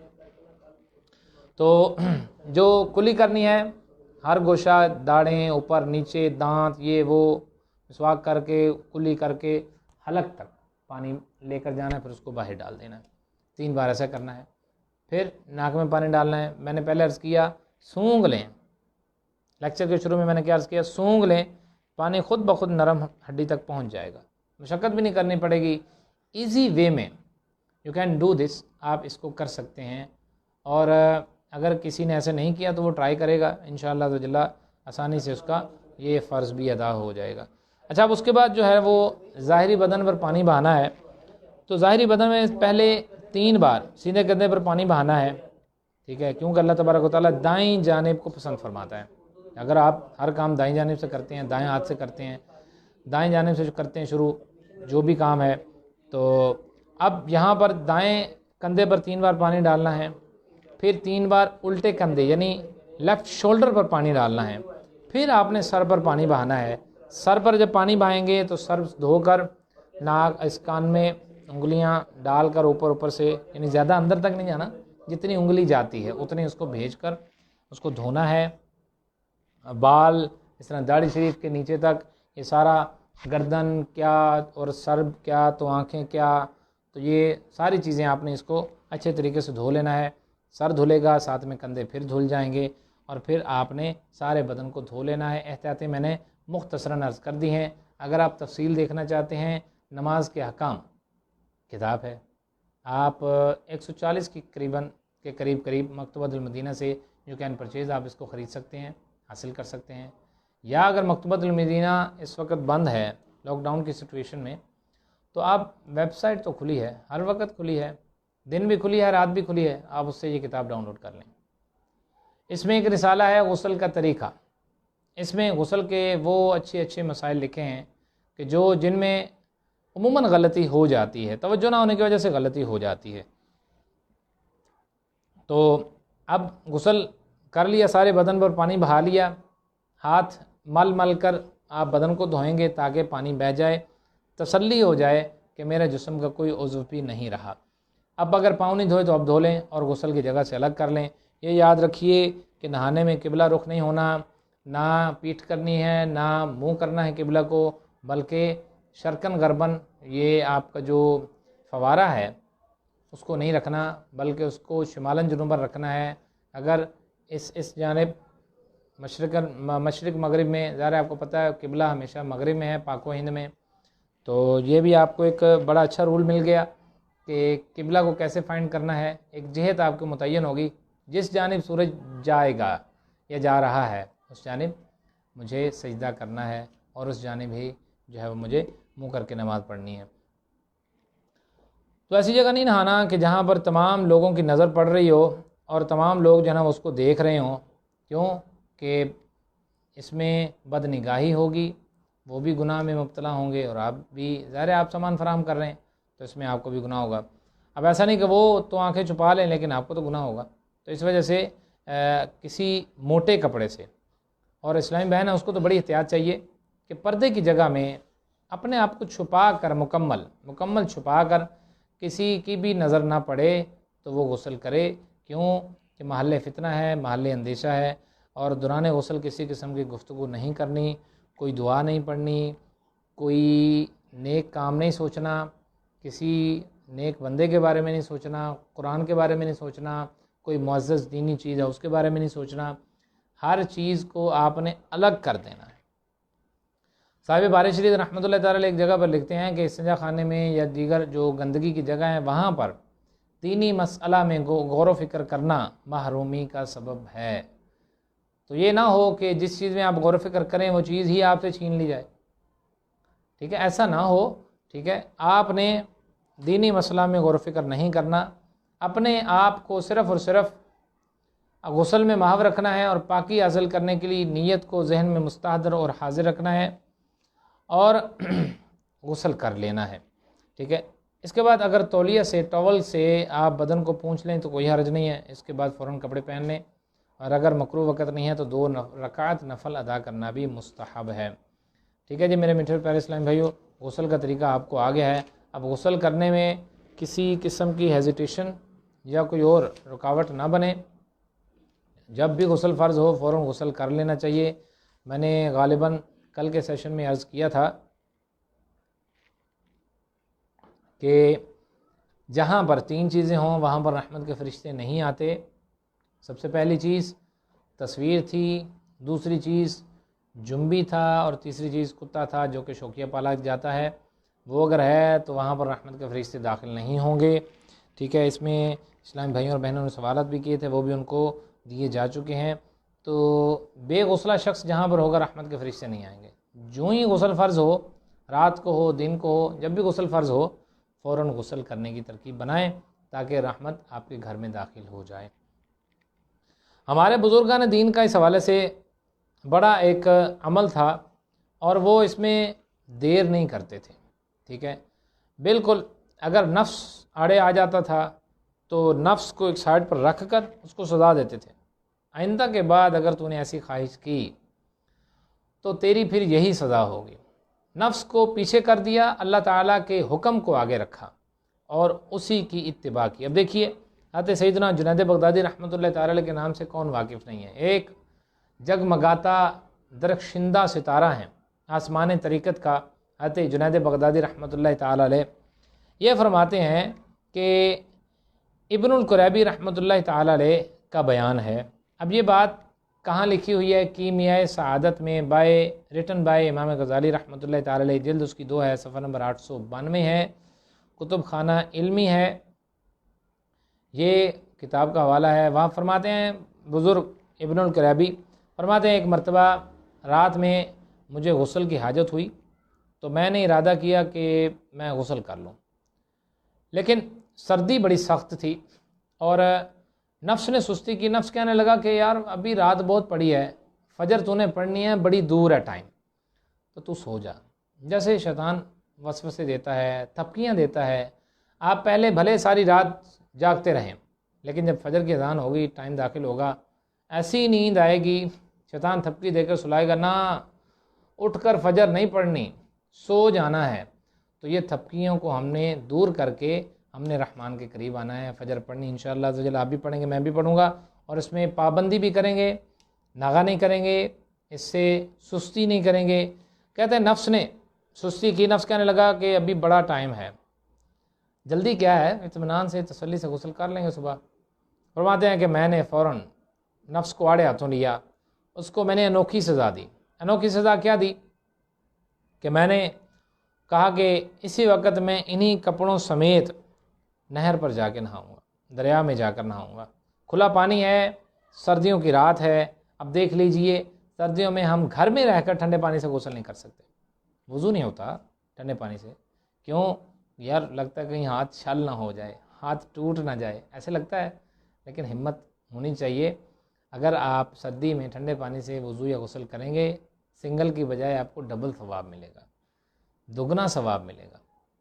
تو جو کلی کرنی ہے، ہر گوشہ، داڑھیں، اوپر نیچے، دانت، یہ وہ مسواک کر کے، کلی کر کے حلق تک پانی لے کر جانا ہے، پھر اس کو باہر ڈال دینا ہے، 3 بار ایسا کرنا ہے۔ پھر ناک میں پانی ڈالنا ہے، میں نے پہلے عرض کیا سونگھ لیں، لیکچر کے شروع میں میں نے کیا عرض کیا، سونگھ لیں، پانی خود بخود نرم ہڈی تک پہنچ جائے گا، مشقت بھی نہیں کرنی پڑے گی، ایزی وے میں یو کین ڈو دس، آپ اس کو کر سکتے ہیں۔ اور اگر کسی نے ایسے نہیں کیا تو وہ ٹرائی کرے گا، انشاءاللہ تعالی آسانی سے اس کا یہ فرض بھی ادا ہو جائے گا۔ اچھا، اب اس کے بعد جو ہے وہ ظاہری بدن پر پانی بہانا ہے، تو ظاہری بدن میں پہلے 3 بار سیدھے کندھے پر پانی بہانا ہے، ٹھیک ہے، کیونکہ اللہ تبارک و تعالیٰ دائیں جانب کو پسند فرماتا ہے۔ اگر آپ ہر کام دائیں جانب سے کرتے ہیں، دائیں ہاتھ سے کرتے ہیں، دائیں جانب سے کرتے ہیں شروع جو بھی کام ہے، تو اب یہاں پر دائیں کندھے پر 3 بار پانی ڈالنا ہے، پھر 3 بار الٹے کندھے یعنی لیفٹ شولڈر پر پانی ڈالنا ہے، پھر آپ نے سر پر پانی بہانا ہے۔ سر پر جب پانی بہائیں گے تو سر دھو کر ناک، اس کان میں انگلیاں ڈال کر اوپر سے، یعنی زیادہ اندر تک نہیں جانا، جتنی انگلی جاتی ہے اتنی اس کو بھیج کر اس کو دھونا ہے۔ بال اس طرح داڑھی شریف کے نیچے تک، یہ سارا، گردن کیا اور سر کیا تو آنکھیں کیا، تو یہ ساری چیزیں آپ نے اس کو اچھے طریقے سے دھو لینا ہے۔ سر دھلے گا، ساتھ میں کندھے پھر دھل جائیں گے، اور پھر آپ نے سارے بدن کو دھو لینا ہے۔ احتیاطیں میں نے مختصراً عرض کر دی ہیں، اگر آپ تفصیل دیکھنا چاہتے ہیں، نماز کے احکام کتاب ہے، آپ 140 کی قریب مکتبۃ المدینہ سے یو کین پرچیز، آپ اس کو خرید سکتے ہیں، حاصل کر سکتے ہیں۔ یا اگر مکتبۃ المدینہ اس وقت بند ہے لاک ڈاؤن کی سچویشن میں، تو آپ ویب سائٹ تو کھلی ہے، ہر وقت کھلی ہے، دن بھی کھلی ہے، رات بھی کھلی ہے، آپ اس سے یہ کتاب ڈاؤن لوڈ کر لیں۔ اس میں ایک رسالہ ہے غسل کا طریقہ، اس میں غسل کے وہ اچھے مسائل لکھے ہیں کہ جن میں عموماً غلطی ہو جاتی ہے، توجہ نہ ہونے کی وجہ سے غلطی ہو جاتی ہے۔ تو اب غسل کر لیا، سارے بدن پر پانی بہا لیا، ہاتھ مل کر آپ بدن کو دھوئیں گے تاکہ پانی بہہ جائے، تسلی ہو جائے کہ میرے جسم کا کوئی عضو بھی نہیں رہا۔ اب اگر پاؤں نہیں دھوئے تو اب دھو لیں اور غسل کی جگہ سے الگ کر لیں۔ یہ یاد رکھیے کہ نہانے میں قبلہ رخ نہیں ہونا، نہ پیٹھ کرنی ہے، نہ منہ کرنا ہے قبلہ کو، بلکہ شرکن غربن یہ آپ کا جو فوارہ ہے اس کو نہیں رکھنا، بلکہ اس کو شمالن جنوباً رکھنا ہے۔ اگر اس جانب مشرق مغرب میں، ظاہر آپ کو پتہ ہے قبلہ ہمیشہ مغرب میں ہے پاک و ہند میں، تو یہ بھی آپ کو ایک بڑا اچھا رول مل گیا کہ قبلہ کو کیسے فائنڈ کرنا ہے۔ ایک جہت آپ کو متعین ہوگی، جس جانب سورج جائے گا یا جا رہا ہے اس جانب مجھے سجدہ کرنا ہے، اور اس جانب ہی جو ہے وہ مجھے منہ کر کے نماز پڑھنی ہے۔ تو ایسی جگہ نہیں نہانا کہ جہاں پر تمام لوگوں کی نظر پڑ رہی ہو اور تمام لوگ جو ہے نا اس کو دیکھ رہے ہوں، کیوں کہ اس میں بد نگاہی ہوگی، وہ بھی گناہ میں مبتلا ہوں گے، اور آپ بھی ظاہر ہے آپ سامان فراہم کر رہے ہیں تو اس میں آپ کو بھی گناہ ہوگا۔ اب ایسا نہیں کہ وہ تو آنکھیں چھپا لیں لیکن آپ کو تو گناہ ہوگا، تو اس وجہ سے کسی موٹے کپڑے سے، اور اسلامی بہن ہے اس کو تو بڑی احتیاط چاہیے کہ پردے کی جگہ میں اپنے آپ کو چھپا کر مکمل چھپا کر کسی کی بھی نظر نہ پڑے تو وہ غسل کرے، کیوں کہ محل فتنہ ہے، محل اندیشہ ہے، اور دوران غسل کسی قسم کی گفتگو نہیں کرنی، کوئی دعا نہیں پڑھنی، کوئی نیک کام نہیں سوچنا، کسی نیک بندے کے بارے میں نہیں سوچنا، قرآن کے بارے میں نہیں سوچنا، کوئی معزز دینی چیز ہے اس کے بارے میں نہیں سوچنا، ہر چیز کو آپ نے الگ کر دینا ہے۔ صاحب باری شریف رحمۃ اللہ تعالی ایک جگہ پر لکھتے ہیں کہ استنجا خانے میں یا دیگر جو گندگی کی جگہ ہیں وہاں پر دینی مسئلہ میں غور و فکر کرنا محرومی کا سبب ہے۔ تو یہ نہ ہو کہ جس چیز میں آپ غور و فکر کریں وہ چیز ہی آپ سے چھین لی جائے، ٹھیک ہے، ایسا نہ ہو، ٹھیک ہے۔ آپ نے دینی مسئلہ میں غور و فکر نہیں کرنا، اپنے آپ کو صرف اور صرف غسل میں محو رکھنا ہے، اور پاکی حاصل کرنے کے لیے نیت کو ذہن میں مستحضر اور حاضر رکھنا ہے اور غسل کر لینا ہے، ٹھیک ہے۔ اس کے بعد اگر تولیہ سے، ٹاول سے آپ بدن کو پونچھ لیں تو کوئی حرج نہیں ہے، اس کے بعد فوراً کپڑے پہن لیں، اور اگر مکروہ وقت نہیں ہے تو 2 رکعت نفل ادا کرنا بھی مستحب ہے، ٹھیک ہے جی میرے میٹھے پیارے اسلامی بھائیو۔ غسل کا طریقہ آپ کو آگے ہے۔ اب غسل کرنے میں کسی قسم کی ہیزیٹیشن یا کوئی اور رکاوٹ نہ بنے، جب بھی غسل فرض ہو فوراً غسل کر لینا چاہیے۔ میں نے غالباً کل کے سیشن میں عرض کیا تھا کہ جہاں پر 3 چیزیں ہوں وہاں پر رحمت کے فرشتے نہیں آتے۔ سب سے پہلی چیز تصویر تھی، دوسری چیز جنبی تھا، اور تیسری چیز کتا تھا جو کہ شوکیہ پالا جاتا ہے، وہ اگر ہے تو وہاں پر رحمت کے فرشتے داخل نہیں ہوں گے، ٹھیک ہے۔ اس میں اسلامی بھائیوں اور بہنوں نے سوالات بھی کیے تھے، وہ بھی ان کو دیے جا چکے ہیں۔ تو بے غسلہ شخص جہاں پر ہوگا رحمت کے فرشتے نہیں آئیں گے۔ جو ہی غسل فرض ہو، رات کو ہو دن کو ہو، جب بھی غسل فرض ہو فوراً غسل کرنے کی ترکیب بنائیں تاکہ رحمت آپ کے گھر میں داخل ہو جائے۔ ہمارے بزرگان دین کا اس حوالے سے بڑا ایک عمل تھا، اور وہ اس میں دیر نہیں کرتے تھے، ٹھیک ہے۔ بالکل اگر نفس آڑے آ جاتا تھا تو نفس کو ایک سائڈ پر رکھ کر اس کو سزا دیتے تھے، آئندہ کے بعد اگر تو نے ایسی خواہش کی تو تیری پھر یہی سزا ہوگی۔ نفس کو پیچھے کر دیا، اللہ تعالیٰ کے حکم کو آگے رکھا اور اسی کی اتباع کی۔ اب دیکھیے حضرت سیدنا جنید بغدادی رحمۃ اللہ تعالی علیہ کے نام سے کون واقف نہیں ہے؟ ایک جگمگاتا درخشندہ ستارہ ہیں آسمان طریقت کا حضرت جنید بغدادی رحمۃ اللہ تعالی علیہ۔ یہ فرماتے ہیں کہ ابن القریبی رحمۃ اللہ تعالی علیہ کا بیان ہے۔ اب یہ بات کہاں لکھی ہوئی ہے؟ کیمیائے سعادت میں ریٹن بائے امام غزالی رحمۃ اللہ تعالی علیہ، جلد اس کی 2 ہے، صفحہ نمبر 892 ہے، کتب خانہ علمی ہے، یہ کتاب کا حوالہ ہے۔ وہاں فرماتے ہیں بزرگ ابن القریبی فرماتے ہیں ایک مرتبہ رات میں مجھے غسل کی حاجت ہوئی تو میں نے ارادہ کیا کہ میں غسل کر لوں، لیکن سردی بڑی سخت تھی اور نفس نے سستی کی۔ نفس کہنے لگا کہ یار ابھی رات بہت پڑی ہے، فجر تو نے پڑھنی ہے، بڑی دور ہے ٹائم، تو سو جا۔ جیسے شیطان وسوسے دیتا ہے، تھپکیاں دیتا ہے، آپ پہلے بھلے ساری رات جاگتے رہیں لیکن جب فجر کی اذان ہوگی، ٹائم داخل ہوگا، ایسی نیند آئے گی، شیطان تھپکی دے کر سلائے گا، نہ اٹھ کر فجر نہیں پڑھنی، سو جانا ہے۔ تو یہ تھپکیوں کو ہم نے دور کر کے ہم نے رحمان کے قریب آنا ہے، فجر پڑھنی انشاءاللہ عزوجل، آپ بھی پڑھیں گے، میں بھی پڑھوں گا، اور اس میں پابندی بھی کریں گے، ناغہ نہیں کریں گے، اس سے سستی نہیں کریں گے. کہتے ہیں نفس نے سستی کی، نفس کہنے لگا کہ ابھی بڑا ٹائم ہے، جلدی کیا ہے، اطمینان سے تسلی سے غسل کر لیں گے صبح. فرماتے ہیں کہ میں نے فوراً نفس کو آڑے ہاتھوں لیا، اس کو میں نے انوکھی سزا دی. انوکھی سزا کیا دی کہ میں نے کہا کہ اسی وقت میں انہی کپڑوں سمیت نہر پر جا کے نہاؤں گا، دریا میں جا کر نہاؤں گا. کھلا پانی ہے، سردیوں کی رات ہے. اب دیکھ لیجئے سردیوں میں ہم گھر میں رہ کر ٹھنڈے پانی سے غسل نہیں کر سکتے، وضو نہیں ہوتا ٹھنڈے پانی سے. کیوں یار؟ لگتا ہے کہیں ہاتھ چھل نہ ہو جائے، ہاتھ ٹوٹ نہ جائے، ایسے لگتا ہے. لیکن ہمت ہونی چاہیے. اگر آپ سردی میں ٹھنڈے پانی سے وضو یا غسل کریں گے، سنگل کی بجائے آپ کو ڈبل ثواب ملے گا، دگنا ثواب ملے گا.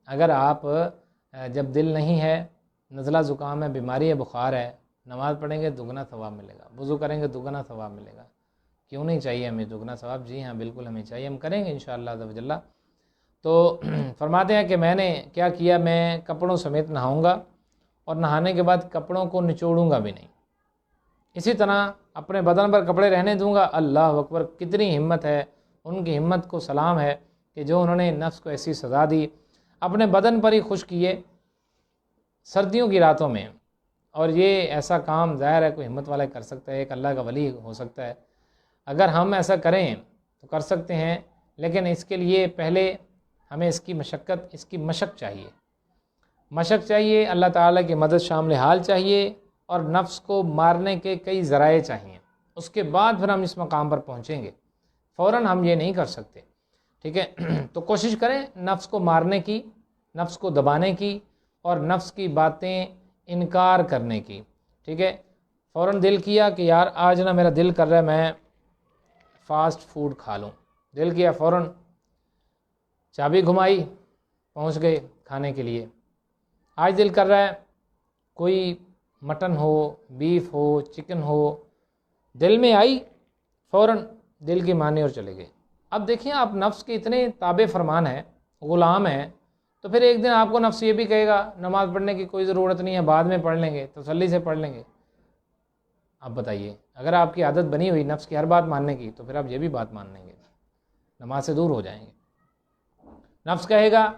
اگر آپ جب دل نہیں ہے، نزلہ زکام ہے، بیماری ہے، بخار ہے، نماز پڑھیں گے دگنا ثواب ملے گا، وضو کریں گے دگنا ثواب ملے گا. کیوں نہیں چاہیے ہمیں دگنا ثواب؟ جی ہاں بالکل ہمیں چاہیے، ہم کریں گے انشاءاللہ عز و جل. تو فرماتے ہیں کہ میں نے کیا کیا، میں کپڑوں سمیت نہاؤں گا اور نہانے کے بعد کپڑوں کو نچوڑوں گا بھی نہیں. اسی طرح اپنے بدن پر کپڑے رہنے دوں گا. اللہ اکبر، کتنی ہمت ہے، ان کی ہمت کو سلام ہے کہ جو انہوں نے نفس کو ایسی سزا دی، اپنے بدن پر ہی خشک کیے سردیوں کی راتوں میں. اور یہ ایسا کام ظاہر ہے کوئی ہمت والا کر سکتا ہے، ایک اللہ کا ولی ہو سکتا ہے. اگر ہم ایسا کریں تو کر سکتے ہیں، لیکن اس کے لیے پہلے ہمیں اس کی مشق چاہیے، مشق چاہیے، اللہ تعالیٰ کی مدد شامل حال چاہیے، اور نفس کو مارنے کے کئی ذرائع چاہیے. اس کے بعد پھر ہم اس مقام پر پہنچیں گے، فوراً ہم یہ نہیں کر سکتے. ٹھیک ہے، تو کوشش کریں نفس کو مارنے کی، نفس کو دبانے کی، اور نفس کی باتیں انکار کرنے کی. ٹھیک ہے، فوراً دل کیا کہ یار آج نا میرا دل کر رہا ہے میں فاسٹ فوڈ کھا لوں، دل کیا فوراً چابی گھمائی، پہنچ گئے کھانے کے لیے. آج دل کر رہا ہے کوئی مٹن ہو، بیف ہو، چکن ہو، دل میں آئی فوراً دل کی مانی اور چلے گئے. اب دیکھیں آپ نفس کے اتنے تابع فرمان ہیں، غلام ہیں، تو پھر ایک دن آپ کو نفس یہ بھی کہے گا نماز پڑھنے کی کوئی ضرورت نہیں ہے، بعد میں پڑھ لیں گے، تسلی سے پڑھ لیں گے. اب بتائیے، اگر آپ کی عادت بنی ہوئی نفس کی ہر بات ماننے کی، تو پھر آپ یہ بھی بات مان لیں گے، نماز سے دور ہو جائیں گے. نفس کہے گا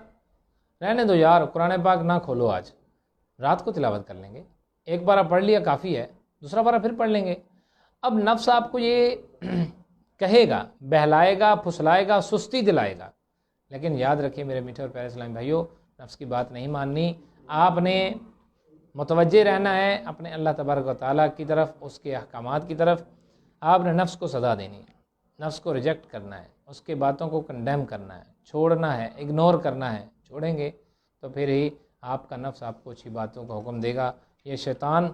رہنے دو یار، قرآن پاک نہ کھولو، آج رات کو تلاوت کر لیں گے، ایک بار پڑھ لیا کافی ہے، دوسرا بار پھر پڑھ لیں گے. اب نفس آپ کو یہ کہے گا، بہلائے گا، پھسلائے گا، سستی دلائے گا. لیکن یاد رکھیے میرے میٹھے اور پیارے اسلامی بھائیوں، نفس کی بات نہیں ماننی. آپ نے متوجہ رہنا ہے اپنے اللہ تبارک و تعالیٰ کی طرف، اس کے احکامات کی طرف. آپ نے نفس کو سزا دینی ہے، نفس کو ریجیکٹ کرنا ہے، اس کے باتوں کو کنڈیم کرنا ہے، چھوڑنا ہے، اگنور کرنا ہے. چھوڑیں گے تو پھر ہی آپ کا نفس آپ کو اچھی باتوں کا حکم دے گا. یہ شیطان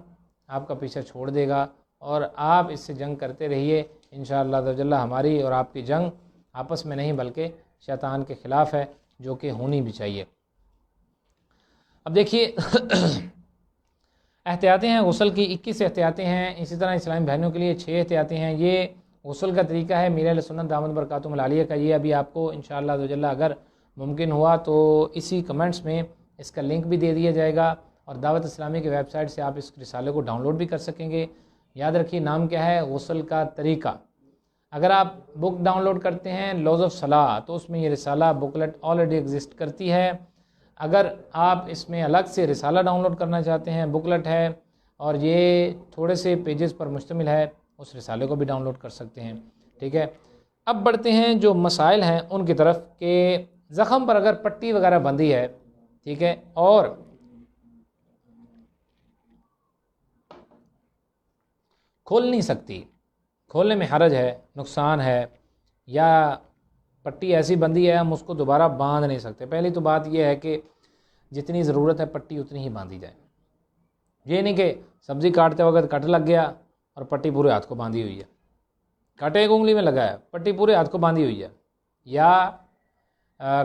آپ کا پیچھا چھوڑ دے گا، اور آپ اس سے جنگ کرتے رہیے. انشاءاللہ عز و جل ہماری اور آپ کی جنگ آپس میں نہیں بلکہ شیطان کے خلاف ہے، جو کہ ہونی بھی چاہیے. اب دیکھیے احتیاطیں ہیں غسل کی، 21 احتیاطیں ہیں. اسی طرح اسلامی بہنوں کے لیے 6 احتیاطیں ہیں. یہ غسل کا طریقہ ہے میر اہل سنت دامت برکاتہم العالیہ کا. یہ ابھی آپ کو انشاءاللہ عز و جل اگر ممکن ہوا تو اسی کمنٹس میں اس کا لنک بھی دے دیا جائے گا، اور دعوت اسلامی کی ویب سائٹ سے آپ اس رسالے کو ڈاؤن لوڈ بھی کر سکیں گے. یاد رکھیے نام کیا ہے؟ غسل کا طریقہ. اگر آپ بک ڈاؤن لوڈ کرتے ہیں لاز آف صلاح، تو اس میں یہ رسالہ بکلٹ آلریڈی ایگزسٹ کرتی ہے. اگر آپ اس میں الگ سے رسالہ ڈاؤن لوڈ کرنا چاہتے ہیں، بکلٹ ہے اور یہ تھوڑے سے پیجز پر مشتمل ہے، اس رسالے کو بھی ڈاؤن لوڈ کر سکتے ہیں. ٹھیک ہے، اب بڑھتے ہیں جو مسائل ہیں ان کی طرف، کہ زخم پر اگر پٹی وغیرہ بندھی ہے، ٹھیک ہے، اور کھول نہیں سکتی، کھولنے میں حرج ہے، نقصان ہے، یا پٹی ایسی بندھی ہے ہم اس کو دوبارہ باندھ نہیں سکتے. پہلی تو بات یہ ہے کہ جتنی ضرورت ہے پٹی اتنی ہی باندھی جائے. یہ نہیں کہ سبزی کاٹتے وقت کٹ لگ گیا اور پٹی پورے ہاتھ کو باندھی ہوئی ہے، کاٹے ایک انگلی میں لگا ہے، پٹی پورے ہاتھ کو باندھی ہوئی ہے. یا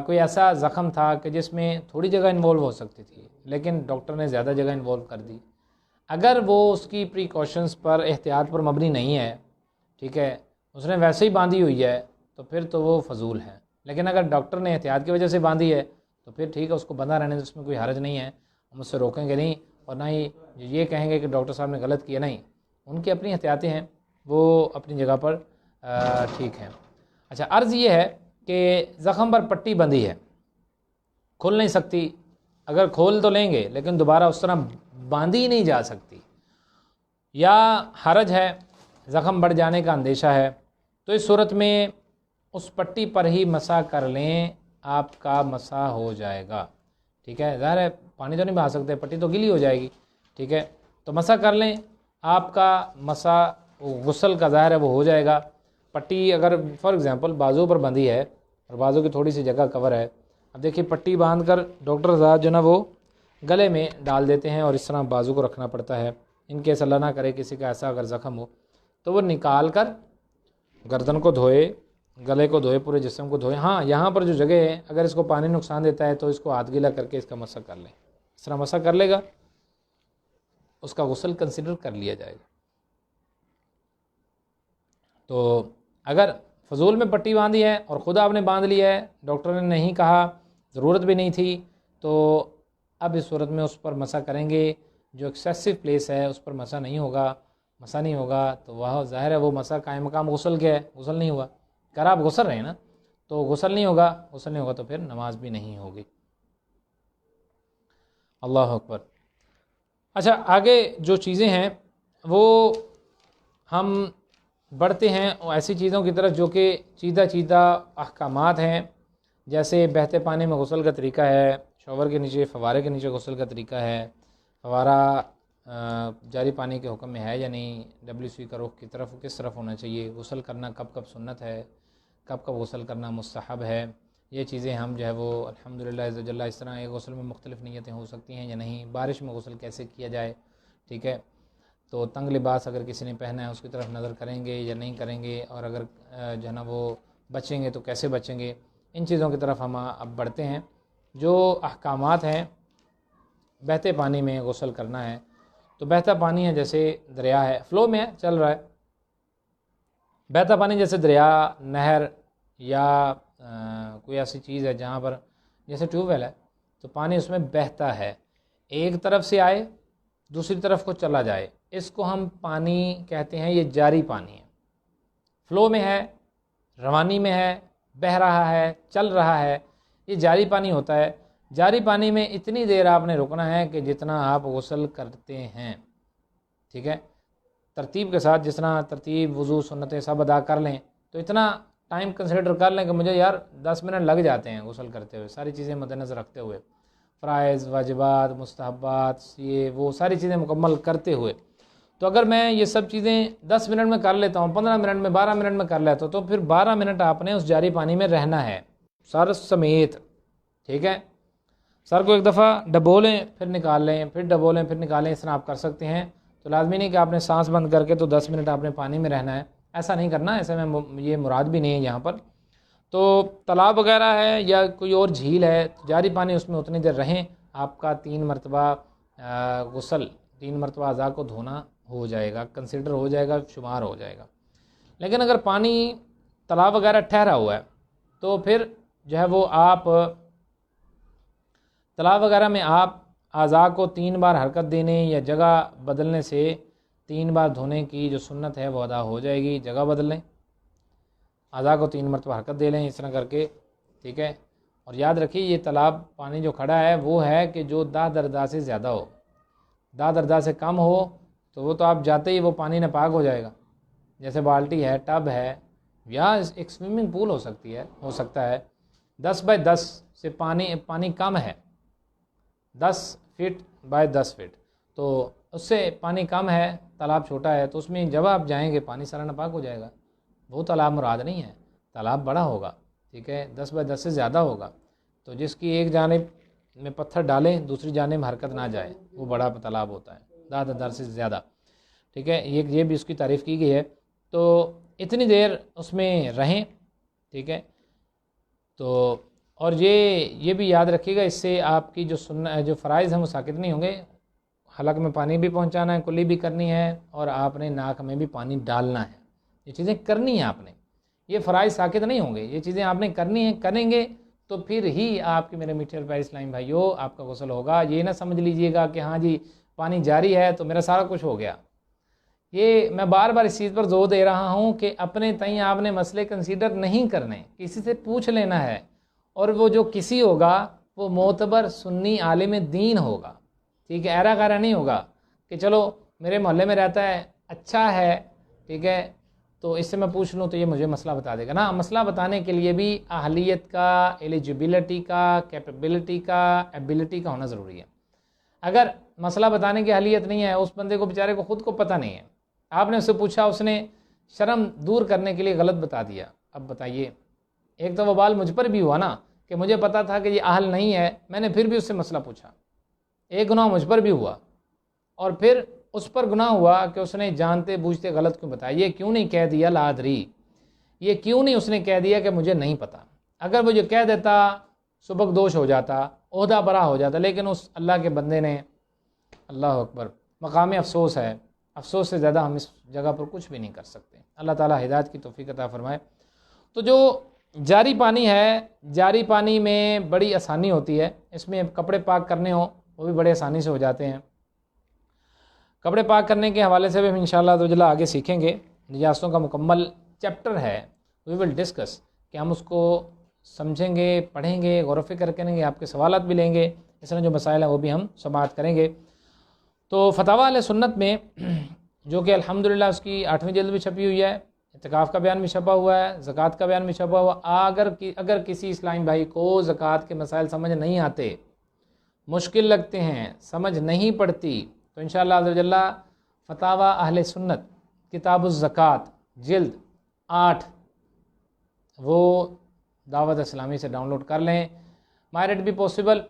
کوئی ایسا زخم تھا کہ جس میں تھوڑی جگہ انوالو ہو سکتی تھی لیکن ڈاکٹر نے زیادہ جگہ انوالو کر دی. اگر وہ اس کی پریکاشنز پر، احتیاط پر مبنی نہیں ہے، ٹھیک ہے، اس نے ویسے ہی باندھی ہوئی ہے، تو پھر تو وہ فضول ہے. لیکن اگر ڈاکٹر نے احتیاط کی وجہ سے باندھی ہے تو پھر ٹھیک ہے، اس کو بندھا رہنے سے اس میں کوئی حرج نہیں ہے، ہم اس سے روکیں گے نہیں، اور نہ ہی یہ کہیں گے کہ ڈاکٹر صاحب نے غلط کیا. نہیں، ان کی اپنی احتیاطیں ہیں، وہ اپنی جگہ پر ٹھیک ہے. اچھا، عرض یہ ہے کہ زخم پر پٹی بندھی ہے، کھل نہیں سکتی. اگر کھول تو لیں گے لیکن دوبارہ اس طرح باندھی نہیں جا سکتی، یا حرج ہے، زخم بڑھ جانے کا اندیشہ ہے، تو اس صورت میں اس پٹی پر ہی مسح کر لیں، آپ کا مسح ہو جائے گا. ٹھیک ہے، ظاہر ہے پانی تو نہیں بہا سکتے، پٹی تو گیلی ہو جائے گی. ٹھیک ہے، تو مسح کر لیں، آپ کا مسح غسل کا ظاہر ہے وہ ہو جائے گا. پٹی اگر فار ایگزامپل بازو پر بندھی ہے اور بازو کی تھوڑی سی جگہ کور ہے، اب دیکھیے پٹی باندھ کر ڈاکٹر آزاد جو نا وہ گلے میں ڈال دیتے ہیں اور اس طرح بازو کو رکھنا پڑتا ہے. ان کیس اللہ نہ کرے کسی کا ایسا اگر زخم ہو تو وہ نکال کر گردن کو دھوئے، گلے کو دھوئے، پورے جسم کو دھوئے. ہاں، یہاں پر جو جگہ ہے اگر اس کو پانی نقصان دیتا ہے تو اس کو ہاتھ گیلا کر کے اس کا مسح کر لیں. اس طرح مسح کر لے گا، اس کا غسل کنسیڈر کر لیا جائے گا. تو اگر فضول میں پٹی باندھی ہے اور خود آپ نے باندھ لی ہے، ڈاکٹر نے نہیں کہا، ضرورت بھی نہیں تھی، تو اب اس صورت میں اس پر مسح کریں گے. جو ایکسیسو پلیس ہے اس پر مسح نہیں ہوگا. مسح نہیں ہوگا تو وہ ظاہر ہے وہ مسح قائم مقام غسل کیا ہے، غسل نہیں ہوا. اگر آپ غسل رہے ہیں نا تو غسل نہیں ہوگا، غسل نہیں ہوگا تو پھر نماز بھی نہیں ہوگی. اللہ اکبر. اچھا، آگے جو چیزیں ہیں وہ ہم بڑھتے ہیں ایسی چیزوں کی طرف جو کہ چیدہ چیدہ احکامات ہیں. جیسے بہتے پانی میں غسل کا طریقہ ہے، شاور کے نیچے، فوارے کے نیچے غسل کا طریقہ ہے، فوارہ جاری پانی کے حکم میں ہے یا نہیں، WC کا رخ کی طرف کس طرف ہونا چاہیے، غسل کرنا کب کب سنت ہے، کب کب غسل کرنا مستحب ہے. یہ چیزیں ہم جو ہے وہ الحمدللہ عز وجل اس طرح ایک غسل میں مختلف نیتیں ہو سکتی ہیں یا نہیں، بارش میں غسل کیسے کیا جائے. ٹھیک ہے، تو تنگ لباس اگر کسی نے پہنا ہے اس کی طرف نظر کریں گے یا نہیں کریں گے، اور اگر جو ہے نا وہ بچیں گے تو کیسے بچیں گے. ان چیزوں کی طرف ہم اب بڑھتے ہیں. جو احکامات ہیں، بہتے پانی میں غسل کرنا ہے تو بہتا پانی ہے جیسے دریا ہے، فلو میں ہے، چل رہا ہے. بہتا پانی جیسے دریا، نہر یا کوئی ایسی چیز ہے جہاں پر جیسے ٹیوب ویل ہے تو پانی اس میں بہتا ہے، ایک طرف سے آئے دوسری طرف کو چلا جائے، اس کو ہم پانی کہتے ہیں. یہ جاری پانی ہے، فلو میں ہے، روانی میں ہے، بہہ رہا ہے، چل رہا ہے، یہ جاری پانی ہوتا ہے. جاری پانی میں اتنی دیر آپ نے رکنا ہے کہ جتنا آپ غسل کرتے ہیں. ٹھیک ہے، ترتیب کے ساتھ، جس طرح ترتیب وضو سنتیں سب ادا کر لیں تو اتنا ٹائم کنسیڈر کر لیں کہ مجھے یار 10 منٹ لگ جاتے ہیں غسل کرتے ہوئے، ساری چیزیں مد نظر رکھتے ہوئے، فرائض، واجبات، مستحبات، یہ وہ ساری چیزیں مکمل کرتے ہوئے. تو اگر میں یہ سب چیزیں 10 منٹ میں کر لیتا ہوں، 15 منٹ میں، 12 منٹ میں کر لیتا ہوں، تو پھر 12 منٹ آپ نے اس جاری پانی میں رہنا ہے سر سمیت. ٹھیک ہے، سر کو ایک دفعہ ڈبولیں پھر نکال لیں، پھر ڈبولیں پھر نکالیں، اس طرح آپ کر سکتے ہیں. تو لازمی نہیں کہ آپ نے سانس بند کر کے تو 10 منٹ آپ نے پانی میں رہنا ہے، ایسا نہیں کرنا. ایسے میں یہ مراد بھی نہیں ہے یہاں پر. تو تالاب وغیرہ ہے یا کوئی اور جھیل ہے، جاری پانی اس میں اتنی دیر رہیں، آپ کا 3 مرتبہ غسل، 3 مرتبہ اعضاء کو دھونا ہو جائے گا، کنسیڈر ہو جائے گا، شمار ہو جائے گا. لیکن اگر پانی تالاب وغیرہ ٹھہرا ہوا ہے تو پھر جو ہے وہ آپ تالاب وغیرہ میں آپ اعضاء کو 3 بار حرکت دینے یا جگہ بدلنے سے 3 بار دھونے کی جو سنت ہے وہ ادا ہو جائے گی. جگہ بدل لیں، اعضاء کو 3 مرتبہ حرکت دے لیں، اس طرح کر کے. ٹھیک ہے، اور یاد رکھیے یہ تالاب پانی جو کھڑا ہے وہ ہے کہ جو داہ دردا سے زیادہ ہو، داہ دردا سے کم ہو تو وہ تو آپ جاتے ہی وہ پانی ناپاک ہو جائے گا. جیسے بالٹی ہے، ٹب ہے، یا ایک سوئمنگ پول ہو سکتا ہے 10x10 سے پانی کم ہے، 10 فٹ بائی 10 فٹ، تو اس سے پانی کم ہے، تالاب چھوٹا ہے، تو اس میں جب آپ جائیں گے پانی سارا ناپاک ہو جائے گا. وہ تالاب مراد نہیں ہے، تالاب بڑا ہوگا. ٹھیک ہے، 10x10 سے زیادہ ہوگا، تو جس کی ایک جانب میں پتھر ڈالیں دوسری جانب حرکت نہ جائے، وہ بڑا تالاب ہوتا ہے، 10x10 سے زیادہ. ٹھیک ہے، یہ بھی اس کی تعریف کی گئی ہے. تو اتنی دیر اس میں رہیں. ٹھیک ہے، تو اور یہ بھی یاد رکھیے گا، اس سے آپ کی جو فرائض ہیں وہ ساقط نہیں ہوں گے. حلق میں پانی بھی پہنچانا ہے، کلی بھی کرنی ہے، اور آپ نے ناک میں بھی پانی ڈالنا ہے. یہ چیزیں کرنی ہیں آپ نے، یہ فرائض ساقط نہیں ہوں گے. یہ چیزیں آپ نے کرنی ہیں، کریں گے تو پھر ہی آپ کے میرے میٹھے اور پیارے اسلامی بھائیو آپ کا غسل ہوگا. یہ نہ سمجھ لیجئے گا کہ ہاں جی پانی جاری ہے تو میرا سارا کچھ ہو گیا. یہ میں بار بار اس چیز پر زور دے رہا ہوں کہ اپنے تئیں آپ نے مسئلے کنسیڈر نہیں کرنے، کسی سے پوچھ لینا ہے، اور وہ جو کسی ہوگا وہ معتبر سنی عالم دین ہوگا، ٹھیک ہے، ایرا غیرہ نہیں ہوگا کہ چلو میرے محلے میں رہتا ہے، اچھا ہے، ٹھیک ہے، تو اس سے میں پوچھ لوں تو یہ مجھے مسئلہ بتا دے گا نا۔ مسئلہ بتانے کے لیے بھی اہلیت کا، ایلیجبلٹی کا، کیپیبلٹی کا، ایبلٹی کا ہونا ضروری ہے۔ اگر مسئلہ بتانے کی اہلیت نہیں ہے، اس بندے کو بیچارے کو خود کو پتہ نہیں ہے، آپ نے اس سے پوچھا، اس نے شرم دور کرنے کے لیے غلط بتا دیا، اب بتائیے، ایک تو وہ بال مجھ پر بھی ہوا نا کہ مجھے پتا تھا کہ یہ اہل نہیں ہے، میں نے پھر بھی اس سے مسئلہ پوچھا، ایک گناہ مجھ پر بھی ہوا، اور پھر اس پر گناہ ہوا کہ اس نے جانتے بوجھتے غلط کیوں بتایا۔ یہ کیوں نہیں کہہ دیا لا ادری، یہ کیوں نہیں اس نے کہہ دیا کہ مجھے نہیں پتا؟ اگر مجھے کہہ دیتا سبق دوش ہو جاتا، عہدہ برا ہو جاتا، لیکن اس اللہ کے بندے نے، اللہ اکبر، مقام افسوس ہے، افسوس سے زیادہ ہم اس جگہ پر کچھ بھی نہیں کر سکتے۔ اللہ تعالی ہدایت کی توفیق عطا فرمائے۔ تو جو جاری پانی ہے، جاری پانی میں بڑی آسانی ہوتی ہے، اس میں کپڑے پاک کرنے ہوں وہ بھی بڑے آسانی سے ہو جاتے ہیں۔ کپڑے پاک کرنے کے حوالے سے بھی ہم انشاءاللہ تعالی آگے سیکھیں گے، نجاستوں کا مکمل چیپٹر ہے، وی ول ڈسکس، کہ ہم اس کو سمجھیں گے، پڑھیں گے، غور و فکر کریں گے، آپ کے سوالات بھی لیں گے، اس طرح جو مسائل ہیں وہ بھی ہم سماعت کریں گے۔ تو فتاویٰ اہل سنت میں جو کہ الحمدللہ اس کی 8ویں جلد بھی چھپی ہوئی ہے، اعتکاف کا بیان بھی چھپا ہوا ہے، زکوٰۃ کا بیان بھی چھپا ہوا، اگر کسی اسلامی بھائی کو زکوٰۃ کے مسائل سمجھ نہیں آتے، مشکل لگتے ہیں، سمجھ نہیں پڑتی، تو انشاءاللہ عز و جل فتاویٰ اہل سنت کتاب الزکوٰۃ جلد 8 وہ دعوت اسلامی سے ڈاؤن لوڈ کر لیں۔ مائی ریٹ بھی پاسبل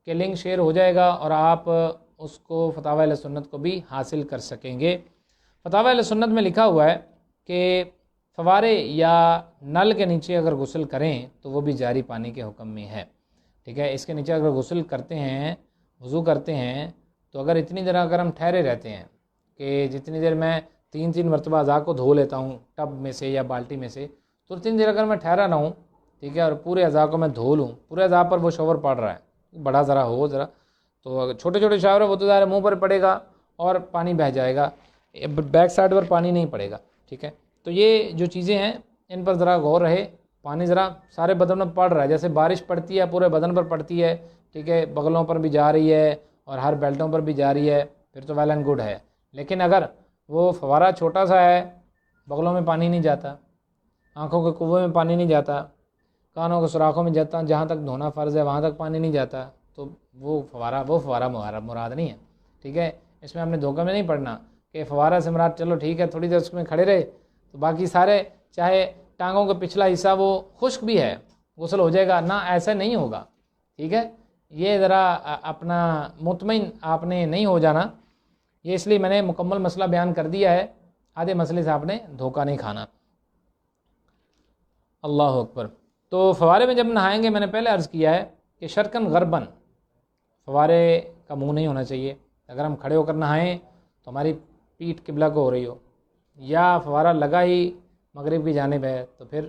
کہ لنک شیئر ہو جائے گا اور آپ اس کو فتاویٰ اہل سنت کو بھی حاصل کر سکیں گے۔ فتاویٰ اہل سنت میں لکھا ہوا ہے کہ فوارے یا نل کے نیچے اگر غسل کریں تو وہ بھی جاری پانی کے حکم میں ہے، ٹھیک ہے۔ اس کے نیچے اگر غسل کرتے ہیں، وضو کرتے ہیں، تو اگر اتنی دیر اگر ہم ٹھہرے رہتے ہیں کہ جتنی دیر میں 3 مرتبہ اعضاء کو دھو لیتا ہوں ٹب میں سے یا بالٹی میں سے، تو اتنی دیر اگر میں ٹھہرا نہ ہوں، ٹھیک ہے، اور پورے اعضاء کو میں دھو لوں، پورے اعضاء پر وہ شاور پڑ رہا ہے، بڑا ذرا ہو ذرا، تو اگر چھوٹے چھوٹے شاور ہے وہ تو ظاہر منہ پر پڑے گا اور پانی بہہ جائے گا، بیک سائڈ پر پانی نہیں پڑے گا، ٹھیک ہے۔ تو یہ جو چیزیں ہیں ان پر ذرا غور رہے، پانی ذرا سارے بدن میں پڑ رہا ہے، جیسے بارش پڑتی ہے پورے بدن پر پڑتی ہے، ٹھیک ہے، بغلوں پر بھی جا رہی ہے اور ہر بیلٹوں پر بھی جا رہی ہے، پھر تو ویل اینڈ گڈ ہے۔ لیکن اگر وہ فوارہ چھوٹا سا ہے، بغلوں میں پانی نہیں جاتا، آنکھوں کے کوے میں پانی نہیں جاتا، کانوں کے سوراخوں میں جاتا، جہاں تک دھونا فرض ہے وہاں تک پانی نہیں جاتا، تو وہ فوارہ مراد نہیں ہے، ٹھیک ہے۔ اس میں ہم نے دھوکہ میں نہیں پڑنا کہ فوارہ سے مراد چلو ٹھیک ہے تھوڑی دیر اس میں کھڑے رہے تو باقی سارے چاہے ٹانگوں کا پچھلا حصہ وہ خشک بھی ہے غسل ہو جائے گا، نہ ایسا نہیں ہوگا، ٹھیک ہے۔ یہ ذرا اپنا مطمئن آپ نے نہیں ہو جانا، یہ اس لیے میں نے مکمل مسئلہ بیان کر دیا ہے، آدھے مسئلے سے آپ نے دھوکہ نہیں کھانا۔ اللہ اکبر۔ تو فوارے میں جب نہائیں گے، میں نے پہلے عرض کیا ہے کہ شرکن غربن، فوارے کا منہ نہیں ہونا چاہیے۔ اگر ہم کھڑے ہو کر نہائیں تو ہماری پیٹھ قبلہ کو ہو رہی ہو، یا فوارہ لگا ہی مغرب کی جانب ہے تو پھر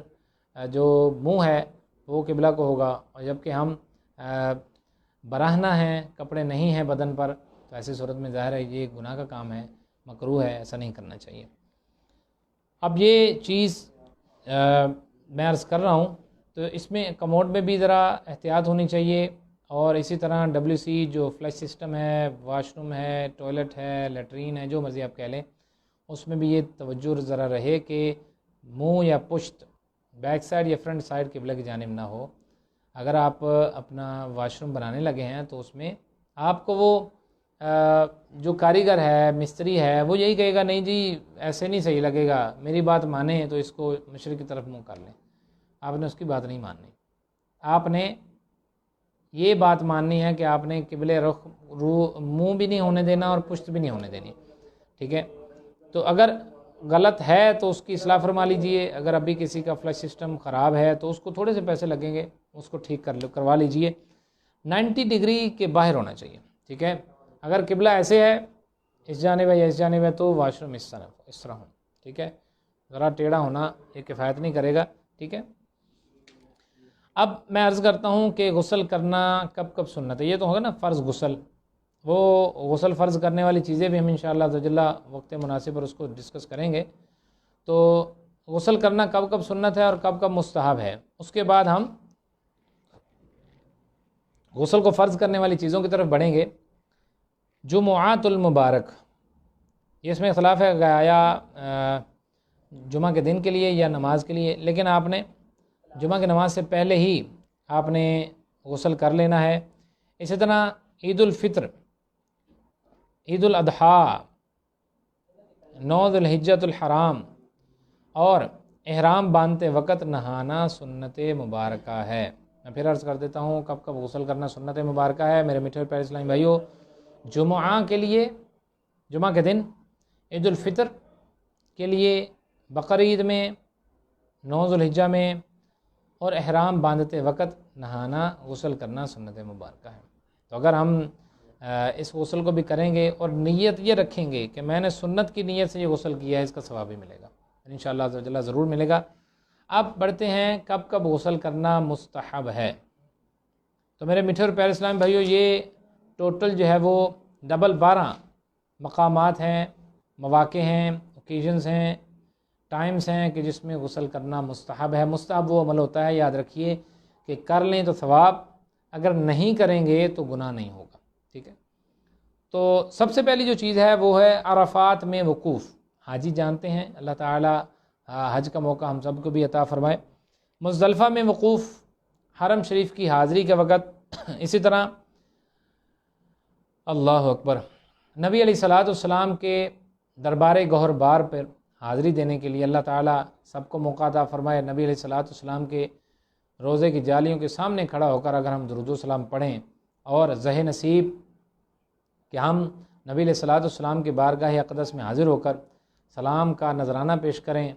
جو منہ ہے وہ قبلہ کو ہوگا، اور جب کہ ہم براہنہ ہیں، کپڑے نہیں ہیں بدن پر، تو ایسی صورت میں ظاہر ہے یہ گناہ کا کام ہے، مکروہ ہے، ایسا نہیں کرنا چاہیے۔ اب یہ چیز میں عرض کر رہا ہوں تو اس میں کموڈ میں بھی ذرا احتیاط ہونی چاہیے، اور اسی طرح WC جو فلش سسٹم ہے، واش روم ہے، ٹوائلٹ ہے، لیٹرین ہے، جو مرضی آپ کہہ لیں، اس میں بھی یہ توجہ ذرا رہے کہ منہ یا پشت بیک سائڈ یا فرنٹ سائڈ قبلہ کی جانب نہ ہو۔ اگر آپ اپنا واش روم بنانے لگے ہیں تو اس میں آپ کو وہ جو کاریگر ہے، مستری ہے، وہ یہی کہے گا نہیں جی ایسے نہیں صحیح لگے گا، میری بات مانیں تو اس کو مشرق کی طرف منہ کر لیں۔ آپ نے اس کی بات نہیں ماننی، آپ نے یہ بات ماننی ہے کہ آپ نے قبلے رخ منہ بھی نہیں ہونے دینا اور پشت بھی نہیں ہونے دینی، ٹھیک ہے۔ تو اگر غلط ہے تو اس کی اصلاح فرما لیجئے، اگر ابھی کسی کا فلش سسٹم خراب ہے تو اس کو تھوڑے سے پیسے لگیں گے، اس کو ٹھیک کروا لیجئے۔ 90 ڈگری کے باہر ہونا چاہیے، ٹھیک ہے۔ اگر قبلہ ایسے ہے، اس جانب ہے یا اس جانب ہے، تو واش روم اس طرح ہو، ٹھیک ہے۔ ذرا ٹیڑھا ہونا یہ کفایت نہیں کرے گا، ٹھیک ہے۔ اب میں عرض کرتا ہوں کہ غسل کرنا کب کب سنت ہے۔ یہ تو ہوگا نا فرض غسل، وہ غسل فرض کرنے والی چیزیں بھی ہم انشاءاللہ عز و جل وقت مناسب پر اس کو ڈسکس کریں گے۔ تو غسل کرنا کب کب سنت ہے اور کب کب مستحب ہے، اس کے بعد ہم غسل کو فرض کرنے والی چیزوں کی طرف بڑھیں گے۔ جمعات المبارک، یہ اس میں اختلاف ہے کہ آیا جمعہ کے دن کے لیے یا نماز کے لیے، لیکن آپ نے جمعہ کی نماز سے پہلے ہی آپ نے غسل کر لینا ہے۔ اسی طرح عید الفطر، عید الاضحیٰ، 9 ذی الحجۃ الحرام اور احرام باندھتے وقت نہانا سنت مبارکہ ہے۔ میں پھر عرض کر دیتا ہوں کب کب غسل کرنا سنت مبارکہ ہے میرے میٹھے پیارے اسلامی بھائیوں۔ جمعہ کے لیے، جمعہ کے دن، عید الفطر کے لیے، بقرعید میں، 9 ذی الحجہ میں، اور احرام باندھتے وقت نہانا غسل کرنا سنت مبارکہ ہے۔ تو اگر ہم اس غسل کو بھی کریں گے اور نیت یہ رکھیں گے کہ میں نے سنت کی نیت سے یہ غسل کیا ہے، اس کا ثواب بھی ملے گا انشاءاللہ عز و جل، ضرور ملے گا۔ اب بڑھتے ہیں کب کب غسل کرنا مستحب ہے۔ تو میرے میٹھے اور پیارے اسلام بھائیوں، یہ ٹوٹل جو ہے وہ 12 مقامات ہیں، مواقع ہیں، اوکیزنز ہیں، ٹائمز ہیں کہ جس میں غسل کرنا مستحب ہے۔ مستحب وہ عمل ہوتا ہے، یاد رکھیے، کہ کر لیں تو ثواب، اگر نہیں کریں گے تو گناہ نہیں ہوگا، ٹھیک ہے۔ تو سب سے پہلی جو چیز ہے وہ ہے عرفات میں وقوف۔ حاجی جانتے ہیں، اللہ تعالی حج کا موقع ہم سب کو بھی عطا فرمائے۔ مزدلفہ میں وقوف، حرم شریف کی حاضری کے وقت، اسی طرح اللہ اکبر، نبی علیہ الصلوۃ والسلام کے دربار گوہر بار پر حاضری دینے کے لیے اللہ تعالیٰ سب کو موقع عطا فرمائے۔ نبی علیہ الصلوۃ والسلام کے روزے کی جالیوں کے سامنے کھڑا ہو کر اگر ہم درود و سلام پڑھیں اور زہ نصیب کہ ہم نبی علیہ الصلوۃ والسلام کے بارگاہ اقدس میں حاضر ہو کر سلام کا نذرانہ پیش کریں،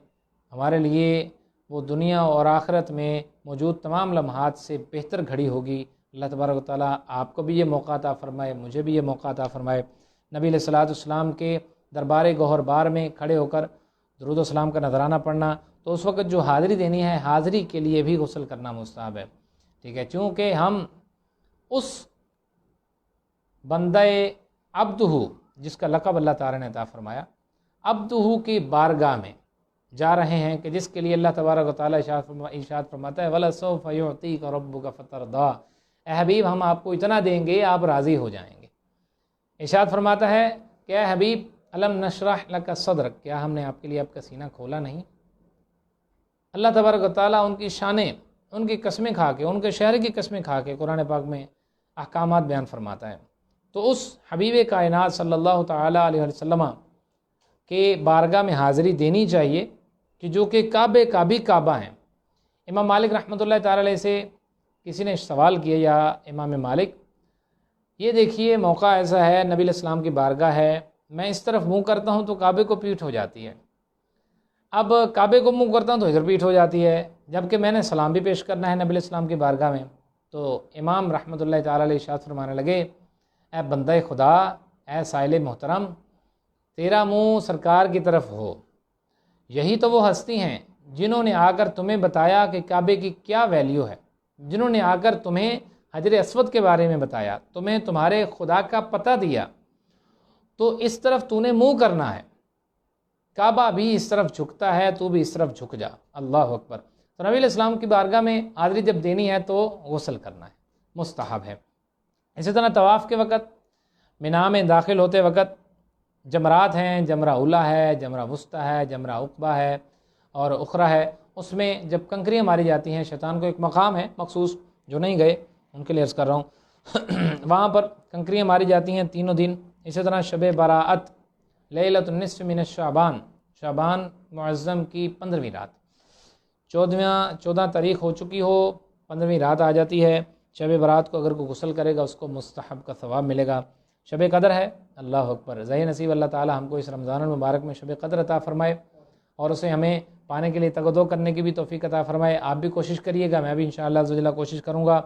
ہمارے لیے وہ دنیا اور آخرت میں موجود تمام لمحات سے بہتر گھڑی ہوگی۔ اللہ تبارک و تعالیٰ آپ کو بھی یہ موقع عطا فرمائے، مجھے بھی یہ موقع عطا فرمائے۔ نبی علیہ الصلوۃ والسلام کے دربار گوہر بار میں کھڑے ہو کر درود و سلام کا نذرانہ پڑھنا، تو اس وقت جو حاضری دینی ہے، حاضری کے لیے بھی غسل کرنا مستحب ہے، ٹھیک ہے۔ چونکہ ہم اس بندہ عبدہ جس کا لقب اللہ تعالیٰ نے عطا فرمایا، عبدہ کی بارگاہ میں جا رہے ہیں کہ جس کے لیے اللہ تبارک و تعالیٰ ارشاد فرماتا ہے وَلَسَوْفَ يُعْطِيكَ رَبُّكَ فَتَرْضَىٰ، اے حبیب ہم آپ کو اتنا دیں گے آپ راضی ہو جائیں گے۔ ارشاد فرماتا ہے کہ اے حبیب الم نشرح لک صدرک، کیا ہم نے آپ کے لیے آپ کا سینہ کھولا نہیں؟ اللہ تبارک و تعالیٰ ان کی شانیں، ان کی قسمیں کھا کے، ان کے شہر کی قسمیں کھا کے قرآن پاک میں احکامات بیان فرماتا ہے۔ تو اس حبیب کائنات صلی اللہ تعالیٰ علیہ وسلم کے بارگاہ میں حاضری دینی چاہیے کہ جو کہ کعبے کا بھی کعبہ ہیں۔ امام مالک رحمۃ اللہ تعالیٰ علیہ سے کسی نے سوال کیا، یا امام مالک یہ دیکھیے موقع ایسا ہے، نبی علیہ السلام کی بارگاہ ہے، میں اس طرف منہ کرتا ہوں تو کعبے کو پیٹھ ہو جاتی ہے، اب کعبے کو منہ کرتا ہوں تو ادھر پیٹھ ہو جاتی ہے، جبکہ میں نے سلام بھی پیش کرنا ہے نبی علیہ السلام کی بارگاہ میں۔ تو امام رحمۃ اللہ تعالیٰ علیہ ارشاد فرمانے لگے، اے بندہ خدا، اے سائل محترم، تیرا منہ سرکار کی طرف ہو، یہی تو وہ ہستی ہیں جنہوں نے آ کر تمہیں بتایا کہ کعبے کی کیا ویلیو ہے، جنہوں نے آ کر تمہیں حجر اسود کے بارے میں بتایا، تمہیں تمہارے خدا کا پتہ دیا، تو اس طرف تو نے منہ کرنا ہے، کعبہ بھی اس طرف جھکتا ہے، تو بھی اس طرف جھک جا۔ اللہ اکبر۔ تو نبی علیہ السلام کی بارگاہ میں حاضری جب دینی ہے تو غسل کرنا ہے، مستحب ہے۔ اسی طرح طواف کے وقت، مینا میں داخل ہوتے وقت جمرات ہیں، جمرہ اولا ہے، جمرہ وسطیٰ ہے، جمرہ عقبہ ہے اور اخرى ہے، اس میں جب کنکریاں ماری جاتی ہیں، شیطان کو ایک مقام ہے مخصوص، جو نہیں گئے ان کے لیے عرض کر رہا ہوں، وہاں پر کنکریاں ماری جاتی ہیں تینوں دن۔ اسی طرح شب براءت، لیلۃ النصف من الشعبان، شعبان معظم کی 15ویں رات، 14 تاریخ ہو چکی ہو، 15ویں رات آ جاتی ہے، شب برات کو اگر کوئی غسل کرے گا اس کو مستحب کا ثواب ملے گا۔ شب قدر ہے، اللہ اکبر، ذہ نصیب اللہ تعالی ہم کو اس رمضان المبارک میں شب قدر عطا فرمائے اور اسے ہمیں پانے کے لیے تگ و دو کرنے کی بھی توفیق عطا فرمائے۔ آپ بھی کوشش کریے گا، میں بھی انشاءاللہ عز و جل کوشش کروں گا۔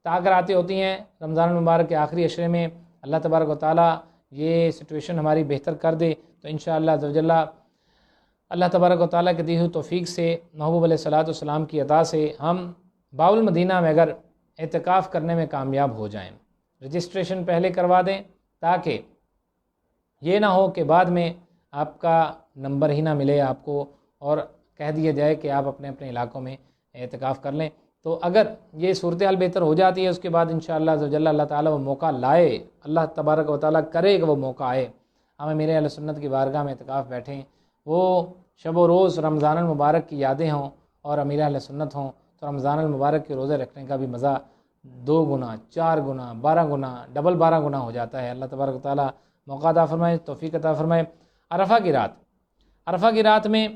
تاخیراتیں ہوتی ہیں رمضان المبارک کے آخری عشرے میں، اللہ تبارک و تعالی یہ سچویشن ہماری بہتر کر دے تو انشاءاللہ عز و جل اللہ تبارک و تعالیٰ کے دی ہوئی توفیق سے، محبوب علیہ الصلوۃ والسلام کی عطا سے ہم باب المدینہ میں اگر اعتکاف کرنے میں کامیاب ہو جائیں، رجسٹریشن پہلے کروا دیں تاکہ یہ نہ ہو کہ بعد میں آپ کا نمبر ہی نہ ملے آپ کو اور کہہ دیا جائے کہ آپ اپنے اپنے علاقوں میں اعتکاف کر لیں۔ تو اگر یہ صورتحال بہتر ہو جاتی ہے، اس کے بعد انشاءاللہ عز و جل اللہ تعالیٰ وہ موقع لائے، اللہ تبارک و تعالیٰ کرے کہ وہ موقع آئے، ہمیں میرے اہل سنت کی بارگاہ میں اعتکاف بیٹھیں، وہ شب و روز رمضان المبارک کی یادیں ہوں اور امیر اہل سنت ہوں، تو رمضان المبارک کے روزے رکھنے کا بھی مزہ 2 گنا 4 گنا 12 گنا ڈبل 12 گنا ہو جاتا ہے۔ اللہ تبارک و تعالیٰ موقع عطا فرمائے، توفیق عطا فرمائے۔ عرفہ کی رات میں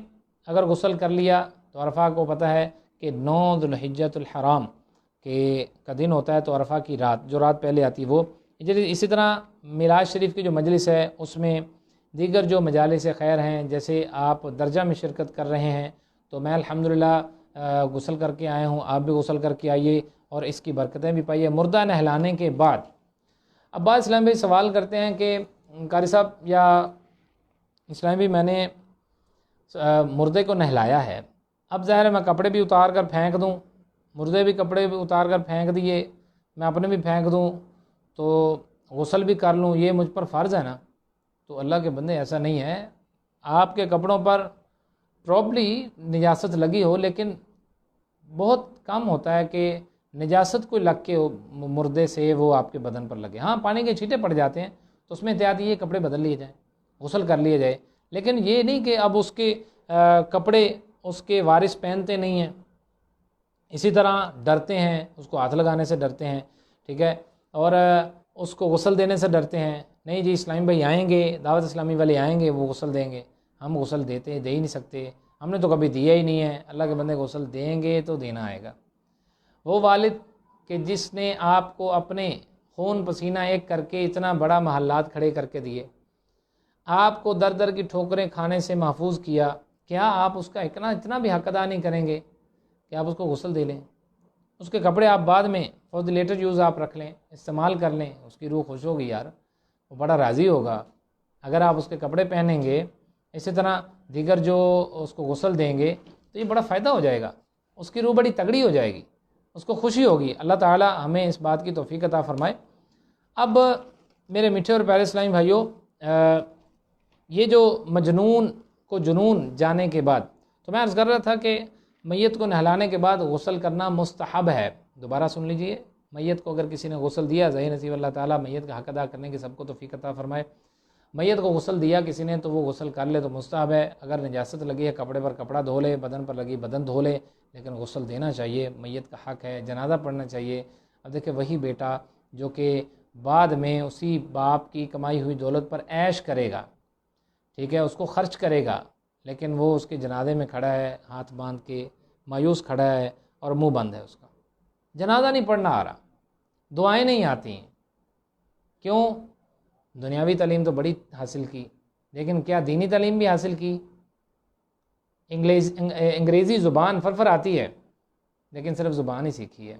اگر غسل کر لیا تو عرفہ کو پتہ ہے کہ 9 ذوالحجۃ الحرام کا دن ہوتا ہے، تو عرفہ کی رات جو رات پہلے آتی وہ اسی طرح میراج شریف کی جو مجلس ہے اس میں دیگر جو مجالس خیر ہیں، جیسے آپ درجہ میں شرکت کر رہے ہیں تو میں الحمدللہ غسل کر کے آیا ہوں، آپ بھی غسل کر کے آئیے اور اس کی برکتیں بھی پائیے۔ مردہ نہلانے کے بعد اب بعض اسلام بھائی سوال کرتے ہیں کہ قاری صاحب یا اسلام بھی میں نے مردے کو نہلایا ہے، اب ظاہر ہے میں کپڑے بھی اتار کر پھینک دوں، مردے بھی کپڑے بھی اتار کر پھینک دیے، میں اپنے بھی پھینک دوں تو غسل بھی کر لوں، یہ مجھ پر فرض ہے نا؟ تو اللہ کے بندے ایسا نہیں ہے، آپ کے کپڑوں پر پراپرلی نجاست لگی ہو، لیکن بہت کم ہوتا ہے کہ نجاست کوئی لگ کے مردے سے وہ آپ کے بدن پر لگے۔ ہاں پانی کے چھینٹے پڑ جاتے ہیں تو اس میں احتیاط یہ کپڑے بدل لیے جائیں، غسل کر لیے جائے، لیکن یہ نہیں کہ اب اس کے کپڑے اس کے وارث پہنتے نہیں ہیں، اسی طرح ڈرتے ہیں، اس کو ہاتھ لگانے سے ڈرتے ہیں، ٹھیک ہے، اور اس کو غسل دینے سے ڈرتے ہیں، نہیں جی اسلامی بھائی آئیں گے، دعوت اسلامی والے آئیں گے وہ غسل دیں گے، ہم غسل دے ہی نہیں سکتے، ہم نے تو کبھی دیا ہی نہیں ہے، اللہ کے بندے غسل دیں گے تو دینا آئے گا۔ وہ والد کہ جس نے آپ کو اپنے خون پسینہ ایک کر کے اتنا بڑا محلات کھڑے کر کے دیے، آپ کو در در کی ٹھوکریں کھانے سے محفوظ کیا، کیا آپ اس کا اتنا بھی حق ادا نہیں کریں گے کہ آپ اس کو غسل دے لیں؟ اس کے کپڑے آپ بعد میں فار دی لیٹر یوز آپ رکھ لیں، استعمال کر لیں، اس کی روح خوش ہوگی یار، وہ بڑا راضی ہوگا اگر آپ اس کے کپڑے پہنیں گے، اسی طرح دیگر جو اس کو غسل دیں گے تو یہ بڑا فائدہ ہو جائے گا، اس کی روح بڑی تگڑی ہو جائے گی، اس کو خوشی ہوگی۔ اللہ تعالی ہمیں اس بات کی توفیق عطا فرمائے۔ اب میرے میٹھے اور پیارے اسلامی بھائیوں، یہ جو مجنون کو جنون جانے کے بعد، تو میں عرض کر رہا تھا کہ میت کو نہلانے کے بعد غسل کرنا مستحب ہے۔ دوبارہ سن لیجئے، میت کو اگر کسی نے غسل دیا، ظاہر نصیب اللہ تعالیٰ میت کا حق ادا کرنے کی سب کو توفیق عطا فرمائے، میت کو غسل دیا کسی نے تو وہ غسل کر لے تو مستحب ہے، اگر نجاست لگی ہے کپڑے پر کپڑا دھو لے، بدن پر لگی بدن دھو لے، لیکن غسل دینا چاہیے، میت کا حق ہے، جنازہ پڑھنا چاہیے۔ اب دیکھیں وہی بیٹا جو کہ بعد میں اسی باپ کی کمائی ہوئی دولت پر عیش کرے گا، ٹھیک ہے، اس کو خرچ کرے گا، لیکن وہ اس کے جنازے میں کھڑا ہے ہاتھ باندھ کے، مایوس کھڑا ہے اور منہ بند ہے، اس کا جنازہ نہیں پڑھنا آ رہا، دعائیں نہیں آتی ہیں، کیوں؟ دنیاوی تعلیم تو بڑی حاصل کی، لیکن کیا دینی تعلیم بھی حاصل کی؟ انگریزی زبان فرفر آتی ہے لیکن صرف زبان ہی سیکھی ہے،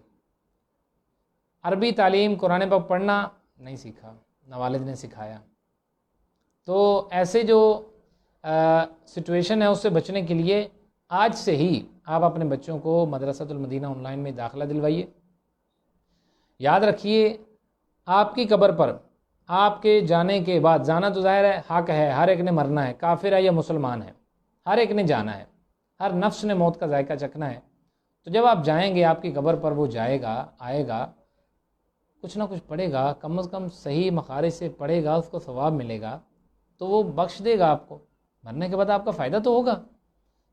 عربی تعلیم قرآن پاک پڑھنا نہیں سیکھا، نہ والد نے سکھایا۔ تو ایسے جو سچویشن ہے اس سے بچنے کے لیے آج سے ہی آپ اپنے بچوں کو مدرسۃ المدینہ آن لائن میں داخلہ دلوائیے۔ یاد رکھیے آپ کی قبر پر آپ کے جانے کے بعد، جانا تو ظاہر ہے حق ہے، ہر ایک نے مرنا ہے، کافر ہے یا مسلمان ہے، ہر ایک نے جانا ہے، ہر نفس نے موت کا ذائقہ چکھنا ہے۔ تو جب آپ جائیں گے آپ کی قبر پر وہ جائے گا، آئے گا، کچھ نہ کچھ پڑھے گا، کم از کم صحیح مخارج سے پڑھے گا، اس کو ثواب ملے گا تو وہ بخش دے گا آپ کو، مرنے کے بعد آپ کا فائدہ تو ہوگا۔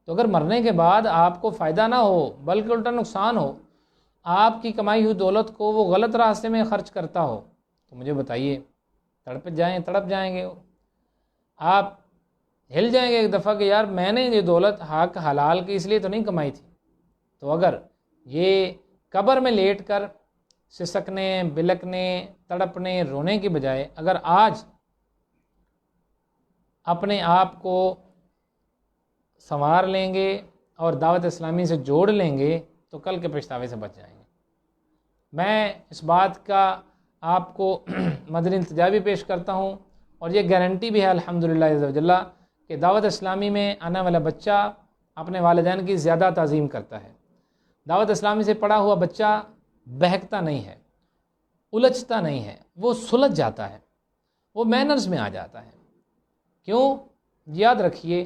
تو اگر مرنے کے بعد آپ کو فائدہ نہ ہو بلکہ الٹا نقصان ہو، آپ کی کمائی ہوئی دولت کو وہ غلط راستے میں خرچ کرتا ہو، تو مجھے بتائیے تڑپ جائیں گے، آپ ہل جائیں گے ایک دفعہ کہ یار میں نے یہ دولت حق حلال کی اس لیے تو نہیں کمائی تھی۔ تو اگر یہ قبر میں لیٹ کر سسکنے، بلکنے، تڑپنے، رونے کی بجائے اگر آج اپنے آپ کو سنوار لیں گے اور دعوت اسلامی سے جوڑ لیں گے تو کل کے پچھتاوے سے بچ جائیں گے۔ میں اس بات کا آپ کو مدنی التجا بھی پیش کرتا ہوں اور یہ گارنٹی بھی ہے الحمدللہ عز و جل کہ دعوت اسلامی میں آنے والا بچہ اپنے والدین کی زیادہ تعظیم کرتا ہے۔ دعوت اسلامی سے پڑھا ہوا بچہ بہکتا نہیں ہے، الجھتا نہیں ہے، وہ سلجھ جاتا ہے، وہ مینرز میں آ جاتا ہے۔ کیوں؟ یاد رکھیے،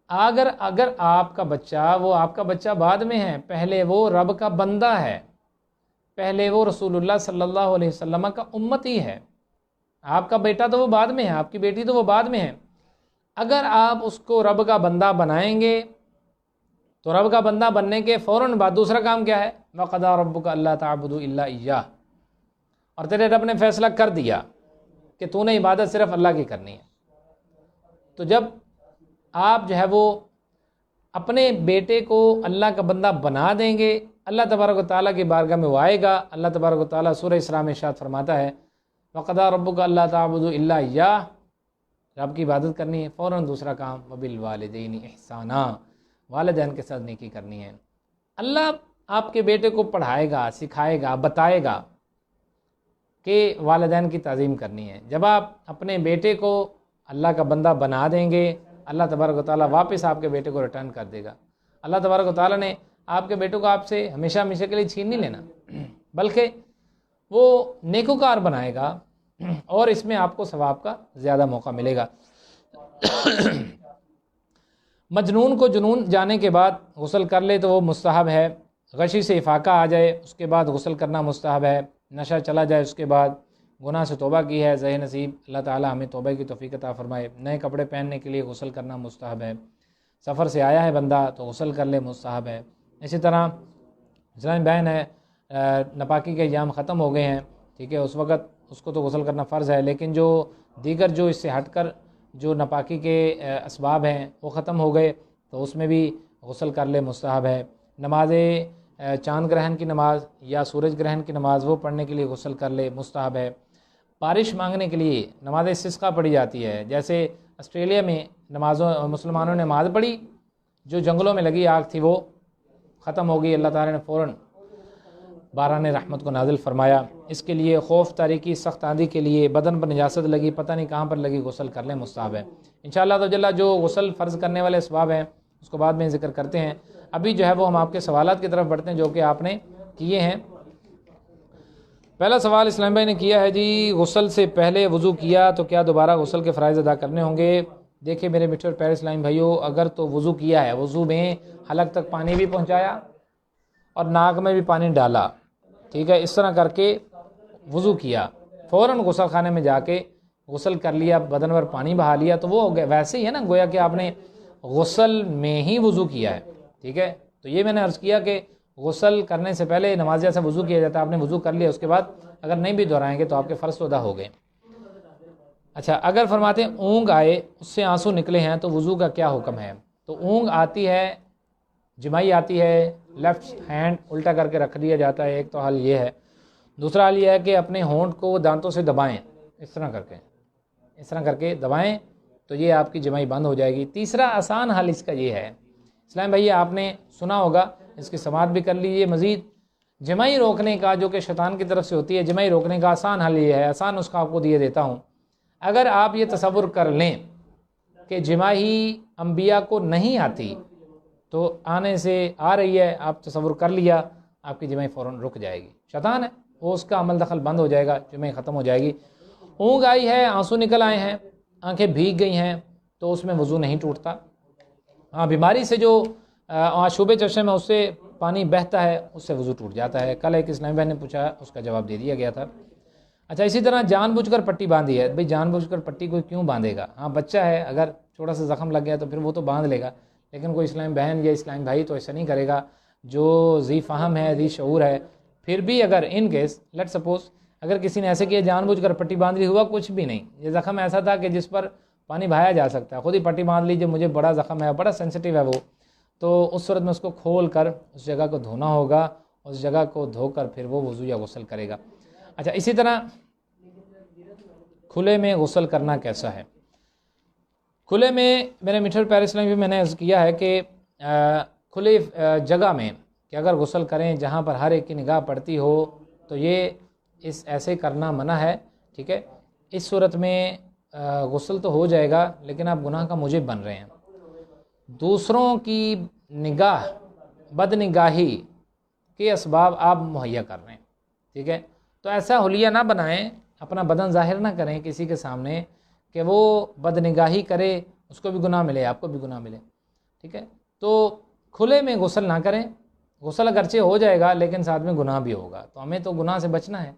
اگر آپ کا بچہ، وہ آپ کا بچہ بعد میں ہے، پہلے وہ رب کا بندہ ہے، پہلے وہ رسول اللہ صلی اللہ علیہ وسلم کا امتی ہے۔ آپ کا بیٹا تو وہ بعد میں ہے، آپ کی بیٹی تو وہ بعد میں ہے۔ اگر آپ اس کو رب کا بندہ بنائیں گے تو رب کا بندہ بننے کے فوراً بعد دوسرا کام کیا ہے؟ وَقَضَىٰ رَبُّكَ أَلَّا تَعْبُدُوا إِلَّا إِيَّاهُ، اور تیرے رب نے فیصلہ کر دیا کہ تو نے عبادت صرف اللہ کی کرنی ہے۔ تو جب آپ جو ہے وہ اپنے بیٹے کو اللہ کا بندہ بنا دیں گے، اللہ تبارک و تعالیٰ کی بارگاہ میں وہ آئے گا۔ اللہ تبارک و تعالیٰ سورہ اسراء میں ارشاد فرماتا ہے وَقَضَىٰ رَبُّكَ أَلَّا تَعْبُدُوا إِلَّا إِيَّاهُ، رب کی عبادت کرنی ہے، فوراً دوسرا کام وَبِالْوَالِدَيْنِ إِحْسَانًا، والدین کے ساتھ نیکی کرنی ہے۔ اللہ آپ کے بیٹے کو پڑھائے گا، سکھائے گا، بتائے گا کہ والدین کی تعظیم کرنی ہے۔ جب آپ اپنے بیٹے کو اللہ کا بندہ بنا دیں گے، اللہ تبارک و تعالیٰ واپس آپ کے بیٹے کو ریٹرن کر دے گا۔ اللہ تبارک و تعالیٰ نے آپ کے بیٹے کو آپ سے ہمیشہ ہمیشہ کے لیے چھین نہیں لینا، بلکہ وہ نیکوکار بنائے گا، اور اس میں آپ کو ثواب کا زیادہ موقع ملے گا۔ مجنون کو جنون جانے کے بعد غسل کر لے تو وہ مستحب ہے۔ غشی سے افاقہ آ جائے اس کے بعد غسل کرنا مستحب ہے۔ نشہ چلا جائے اس کے بعد، گناہ سے توبہ کی ہے، زہ نصیب، اللہ تعالیٰ ہمیں توبہ کی توفیق عطا فرمائے۔ نئے کپڑے پہننے کے لیے غسل کرنا مستحب ہے۔ سفر سے آیا ہے بندہ تو غسل کر لے، مستحب ہے۔ اسی طرح اسلامی بہن ہے، ناپاکی کے ایام ختم ہو گئے ہیں، ٹھیک ہے، اس وقت اس کو تو غسل کرنا فرض ہے، لیکن جو دیگر جو اس سے ہٹ کر جو ناپاکی کے اسباب ہیں وہ ختم ہو گئے تو اس میں بھی غسل کر لے، مستحب ہے۔ نماز چاند گرہن کی نماز یا سورج گرہن کی نماز وہ پڑھنے کے لیے غسل کر لے، مستحب ہے۔ بارش مانگنے کے لیے نماز استسقاء پڑھی جاتی ہے، جیسے آسٹریلیا میں مسلمانوں نے نماز پڑھی، جو جنگلوں میں لگی آگ تھی وہ ختم ہو گئی، اللہ تعالیٰ نے فوراً باران رحمت کو نازل فرمایا۔ اس کے لیے خوف تاریکی، سخت آندھی کے لیے، بدن پر نجاست لگی، پتہ نہیں کہاں پر لگی، غسل کر لیں، مستحب ہے۔ انشاءاللہ تو جل جو غسل فرض کرنے والے اسباب ہیں اس کو بعد میں ذکر کرتے ہیں۔ ابھی جو ہے وہ ہم آپ کے سوالات کی طرف بڑھتے ہیں جو کہ آپ نے کیے ہیں۔ پہلا سوال اسلام بھائی نے کیا ہے، جی غسل سے پہلے وضو کیا تو کیا دوبارہ غسل کے فرائض ادا کرنے ہوں گے؟ دیکھیں میرے میٹھے اور پیارے اسلامی بھائیو، اگر تو وضو کیا ہے، وضو میں حلق تک پانی بھی پہنچایا اور ناک میں بھی پانی ڈالا، ٹھیک ہے، اس طرح کر کے وضو کیا، فوراً غسل خانے میں جا کے غسل کر لیا، بدن پر پانی بہا لیا، تو وہ ویسے ہی ہے نا، گویا کہ آپ نے غسل میں ہی وضو کیا ہے، ٹھیک ہے۔ تو یہ میں نے عرض کیا کہ غسل کرنے سے پہلے نماز جیسا وضو کیا جاتا ہے، آپ نے وضو کر لیا، اس کے بعد اگر نہیں بھی دہرائیں گے تو آپ کے فرض تو ادا ہو گئے۔ اچھا، اگر فرماتے ہیں اونگ آئے، اس سے آنسو نکلے ہیں تو وضو کا کیا حکم ہے؟ تو اونگ آتی ہے، جمائی آتی ہے، لیفٹ ہینڈ الٹا کر کے رکھ دیا جاتا ہے، ایک تو حل یہ ہے۔ دوسرا حل یہ ہے کہ اپنے ہونٹ کو دانتوں سے دبائیں، اس طرح کر کے دبائیں تو یہ آپ کی جمائی بند ہو جائے گی۔ تیسرا آسان حل اس کا یہ ہے، اسلام بھائی آپ نے سنا ہوگا، اس کی سماعت بھی کر لیجیے۔ مزید جمائی روکنے کا جو کہ شیطان کی طرف سے ہوتی ہے، جمائی روکنے کا آسان حل یہ ہے، آسان نسخہ آپ کو دیے دیتا ہوں۔ اگر آپ یہ تصور کر لیں کہ جمائی انبیاء کو نہیں آتی تو آنے سے آ رہی ہے، آپ تصور کر لیا، آپ کی جمائی فوراً رک جائے گی، شیطان ہے وہ، اس کا عمل دخل بند ہو جائے گا، جمائی ختم ہو جائے گی۔ اونگ آئی ہے، آنسو نکل آئے ہیں، آنکھیں بھیگ گئی ہیں تو اس میں وضو نہیں ٹوٹتا۔ ہاں، بیماری سے جو شعبے چشمے میں اس سے پانی بہتا ہے، اس سے وضو ٹوٹ جاتا ہے۔ کل ایک اسلامی بہن نے پوچھا، اس کا جواب دے دیا گیا تھا۔ اچھا، اسی طرح جان بوجھ کر پٹی باندھی ہے، بھئی جان بوجھ کر پٹی کوئی کیوں باندھے گا؟ ہاں، بچہ ہے، اگر چھوٹا سا زخم لگ گیا تو پھر وہ تو باندھ لے گا، لیکن کوئی اسلامی بہن یا اسلامی بھائی تو ایسا نہیں کرے گا، جو ذی فہم ہے، ذی شعور ہے۔ پھر بھی اگر ان کیس لیٹ سپوز اگر کسی نے ایسے کیا، جان بوجھ کر پٹی باندھ لی، ہوا کچھ بھی نہیں، یہ زخم ایسا تھا کہ جس پر پانی بہایا جا سکتا ہے، خود ہی پٹی باندھ لیجیے، مجھے بڑا زخم ہے، بڑا سینسٹیو ہے وہ، تو اس صورت میں اس کو کھول کر اس جگہ کو دھونا ہوگا، اس جگہ کو دھو کر پھر وہ وضو یا غسل کرے گا۔ اچھا، اسی طرح کھلے میں غسل کرنا کیسا ہے؟ کھلے میں میرے میٹھے پیارے اسلامی بھی میں نے عرض کیا ہے کہ کھلے جگہ میں کہ اگر غسل کریں جہاں پر ہر ایک کی نگاہ پڑتی ہو تو یہ ایسے کرنا منع ہے، ٹھیک ہے۔ اس صورت میں غسل تو ہو جائے گا لیکن آپ گناہ کا موجب بن رہے ہیں، دوسروں کی نگاہ، بد نگاہی کے اسباب آپ مہیا کر رہے ہیں، ٹھیک ہے۔ تو ایسا حلیہ نہ بنائیں اپنا بدن ظاہر نہ کریں کسی کے سامنے کہ وہ بدنگاہی کرے، اس کو بھی گناہ ملے، آپ کو بھی گناہ ملے، ٹھیک ہے؟ تو کھلے میں غسل نہ کریں، غسل اگرچہ ہو جائے گا لیکن ساتھ میں گناہ بھی ہوگا، تو ہمیں تو گناہ سے بچنا ہے،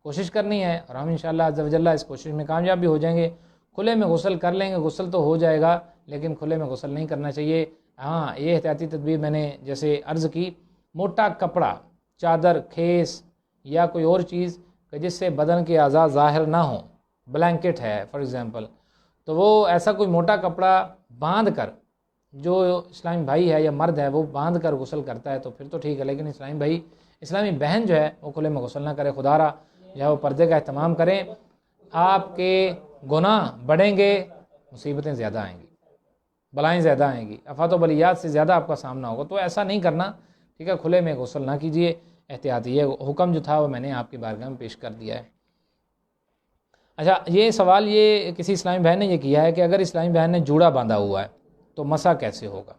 کوشش کرنی ہے، اور ہم انشاءاللہ عز و جل اس کوشش میں کامیاب بھی ہو جائیں گے۔ کھلے میں غسل کر لیں گے، غسل تو ہو جائے گا لیکن کھلے میں غسل نہیں کرنا چاہیے۔ ہاں، یہ احتیاطی تدبیر میں نے جیسے عرض کی، موٹا کپڑا، چادر، کھیس یا کوئی اور چیز کہ جس سے بدن کے اعضاء ظاہر نہ ہوں، بلینکٹ ہے فار ایگزامپل، تو وہ ایسا کوئی موٹا کپڑا باندھ کر، جو اسلامی بھائی ہے یا مرد ہے وہ باندھ کر غسل کرتا ہے تو پھر تو ٹھیک ہے، لیکن اسلامی بہن جو ہے وہ کھلے میں غسل نہ کرے، خدا را جو ہے وہ پردے کا اہتمام کریں۔ آپ کے گناہ بڑھیں گے، مصیبتیں زیادہ آئیں گی، بلائیں زیادہ آئیں گی، آفات و بلیات سے زیادہ آپ کا سامنا ہوگا، تو ایسا نہیں کرنا، ٹھیک ہے؟ کھلے میں غسل نہ کیجیے، احتیاطی یہ حکم جو تھا وہ میں نے آپ کی بارگاہ میں پیش کر دیا ہے۔ اچھا، یہ سوال یہ کسی اسلامی بہن نے یہ کیا ہے کہ اگر اسلامی بہن نے جوڑا باندھا ہوا ہے تو مسح کیسے ہوگا؟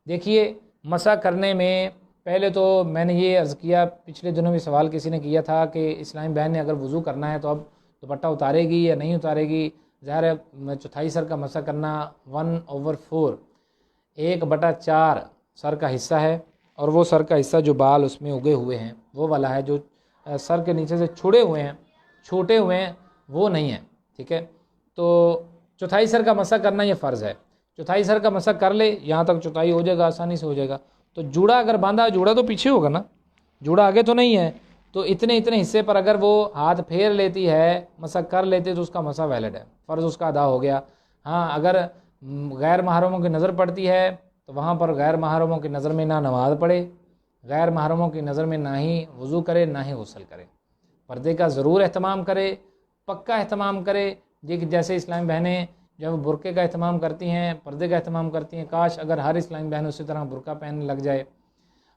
دیکھیے، مسح کرنے میں پہلے تو میں نے یہ عرض کیا، پچھلے دنوں بھی سوال کسی نے کیا تھا کہ اسلامی بہن نے اگر وضو کرنا ہے تو اب دوپٹہ اتارے گی یا نہیں اتارے گی؟ ظاہر ہے چوتھائی سر کا مسح کرنا 1/4، 1/4 سر کا حصہ ہے، اور وہ سر کا حصہ جو بال اس میں اگے ہوئے ہیں وہ والا ہے، جو سر کے نیچے سے چھوٹے ہوئے ہیں وہ نہیں ہے، ٹھیک ہے؟ تو چوتھائی سر کا مسح کرنا یہ فرض ہے، چوتھائی سر کا مسح کر لے، یہاں تک چوتھائی ہو جائے گا، آسانی سے ہو جائے گا۔ تو جوڑا اگر باندھا، جوڑا تو پیچھے ہوگا نا، جوڑا آگے تو نہیں ہے، تو اتنے حصے پر اگر وہ ہاتھ پھیر لیتی ہے، مسح کر لیتے تو اس کا مسح ویلڈ ہے، فرض اس کا ادا ہو گیا۔ ہاں، اگر غیر محرموں کی نظر پڑتی ہے تو وہاں پر غیر محرموں کی نظر میں نہ نماز پڑھے، غیر محرموں کی نظر میں نہ ہی وضو کرے، نہ ہی غسل کرے، پردے کا ضرور اہتمام کرے، پکا اہتمام کرے، جیسے اسلامی بہنیں جب برقعے کا اہتمام کرتی ہیں، پردے کا اہتمام کرتی ہیں، کاش اگر ہر اسلامی بہن اسی طرح برقع پہننے لگ جائے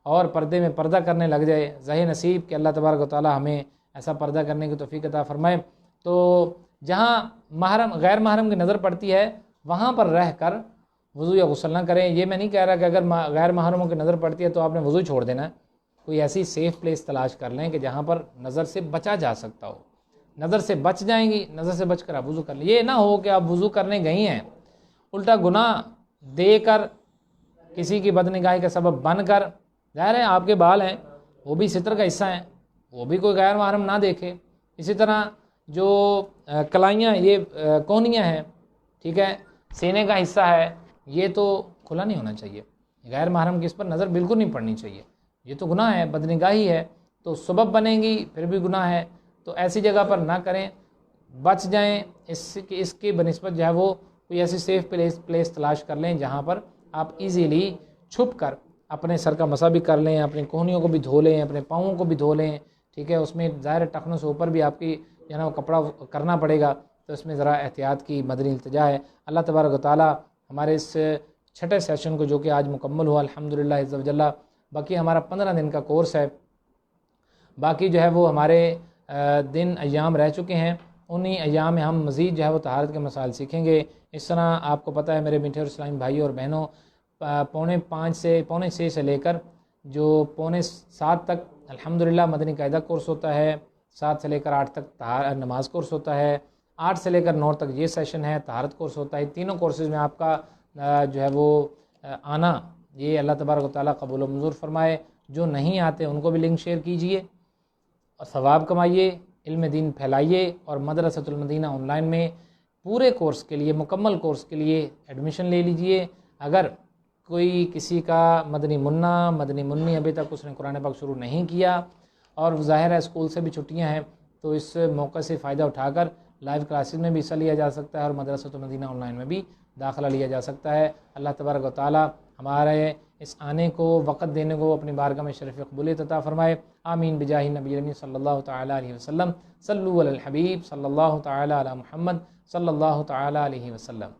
اور پردے میں پردہ کرنے لگ جائے۔ ظاہر نصیب کہ اللہ تبارک و تعالی ہمیں ایسا پردہ کرنے کی توفیق عطا فرمائے۔ تو جہاں غیر محرم کی نظر پڑتی ہے وہاں پر رہ کر وضو یا غسل نہ کریں۔ یہ میں نہیں کہہ رہا کہ اگر غیر محرموں کی نظر پڑتی ہے تو آپ نے وضو چھوڑ دینا ہے، کوئی ایسی سیف پلیس تلاش کر لیں کہ جہاں پر نظر سے بچا جا سکتا ہو، نظر سے بچ جائیں گی، نظر سے بچ کر آپ وضو کر لیں۔ یہ نہ ہو کہ آپ وضو کرنے گئی ہیں، الٹا گناہ دے کر، کسی کی بدنگاہی کا سبب بن کر، ظاہر ہے آپ کے بال ہیں وہ بھی ستر کا حصہ ہیں، وہ بھی کوئی غیر محرم نہ دیکھے۔ اسی طرح جو کلائیاں، یہ کونیاں ہیں، ٹھیک ہے، سینے کا حصہ ہے، یہ تو کھلا نہیں ہونا چاہیے، غیر محرم کی اس پر نظر بالکل نہیں پڑنی چاہیے، یہ تو گناہ ہے، بدنگاہی ہے، تو سبب بنیں گی پھر بھی گناہ ہے، تو ایسی جگہ پر نہ کریں، بچ جائیں اس کے بنسبت جو ہے وہ کوئی ایسی سیف پلیس تلاش کر لیں جہاں پر آپ ایزیلی چھپ کر اپنے سر کا مسح بھی کر لیں، اپنی کوہنیوں کو بھی دھو لیں، اپنے پاؤں کو بھی دھو لیں، ٹھیک ہے؟ اس میں ظاہر ٹخنوں سے اوپر بھی آپ کی جو ہے نا کپڑا کرنا پڑے گا، تو اس میں ذرا احتیاط کی مدنی التجا ہے۔ اللہ تبارک و تعالی ہمارے اس چھٹے سیشن کو جو کہ آج مکمل ہوا الحمدللہ عز و جل، باقی ہمارا 15 دن کا کورس ہے، باقی جو ہے وہ ہمارے دن ایام رہ چکے ہیں، انہی ایام میں ہم مزید جو ہے وہ طہارت کے مسائل سیکھیں گے۔ اس طرح آپ کو پتہ ہے میرے میٹھے اور اسلامی بھائیوں اور بہنوں، 5:45 سے لے کر جو 6:45 تک الحمدللہ مدنی قاعدہ کورس ہوتا ہے، 7 سے لے کر 8 تک نماز کورس ہوتا ہے، 8 سے لے کر 9 تک یہ سیشن ہے، طہارت کورس ہوتا ہے۔ تینوں کورسز میں آپ کا جو ہے وہ آنا، یہ اللہ تبارک و تعالیٰ قبول و منظور فرمائے۔ جو نہیں آتے ان کو بھی لنک شیئر کیجئے اور ثواب کمائیے، علم دین پھیلائیے، اور مدرسۃ المدینہ آن لائن میں پورے کورس کے لیے، مکمل کورس کے لیے ایڈمیشن لے لیجئے۔ اگر کوئی کسی کا مدنی منی ابھی تک اس نے قرآن پاک شروع نہیں کیا، اور ظاہر ہے اسکول سے بھی چھٹیاں ہیں، تو اس موقع سے فائدہ اٹھا کر لائیو کلاسز میں بھی حصہ لیا جا سکتا ہے، اور مدرسۃ المدینہ آن لائن میں بھی داخلہ لیا جا سکتا ہے۔ اللہ تبارک و تعالی ہمارے اس آنے کو، وقت دینے کو اپنی بارگاہ میں شرف قبولیت عطا فرمائے۔ آمین بجاہ نبی امین صلی اللہ تعالی علیہ وسلم۔ صلو علی الحبیب صلی اللہ تعالی علی محمد صلی اللہ تعالی علیہ وسلم۔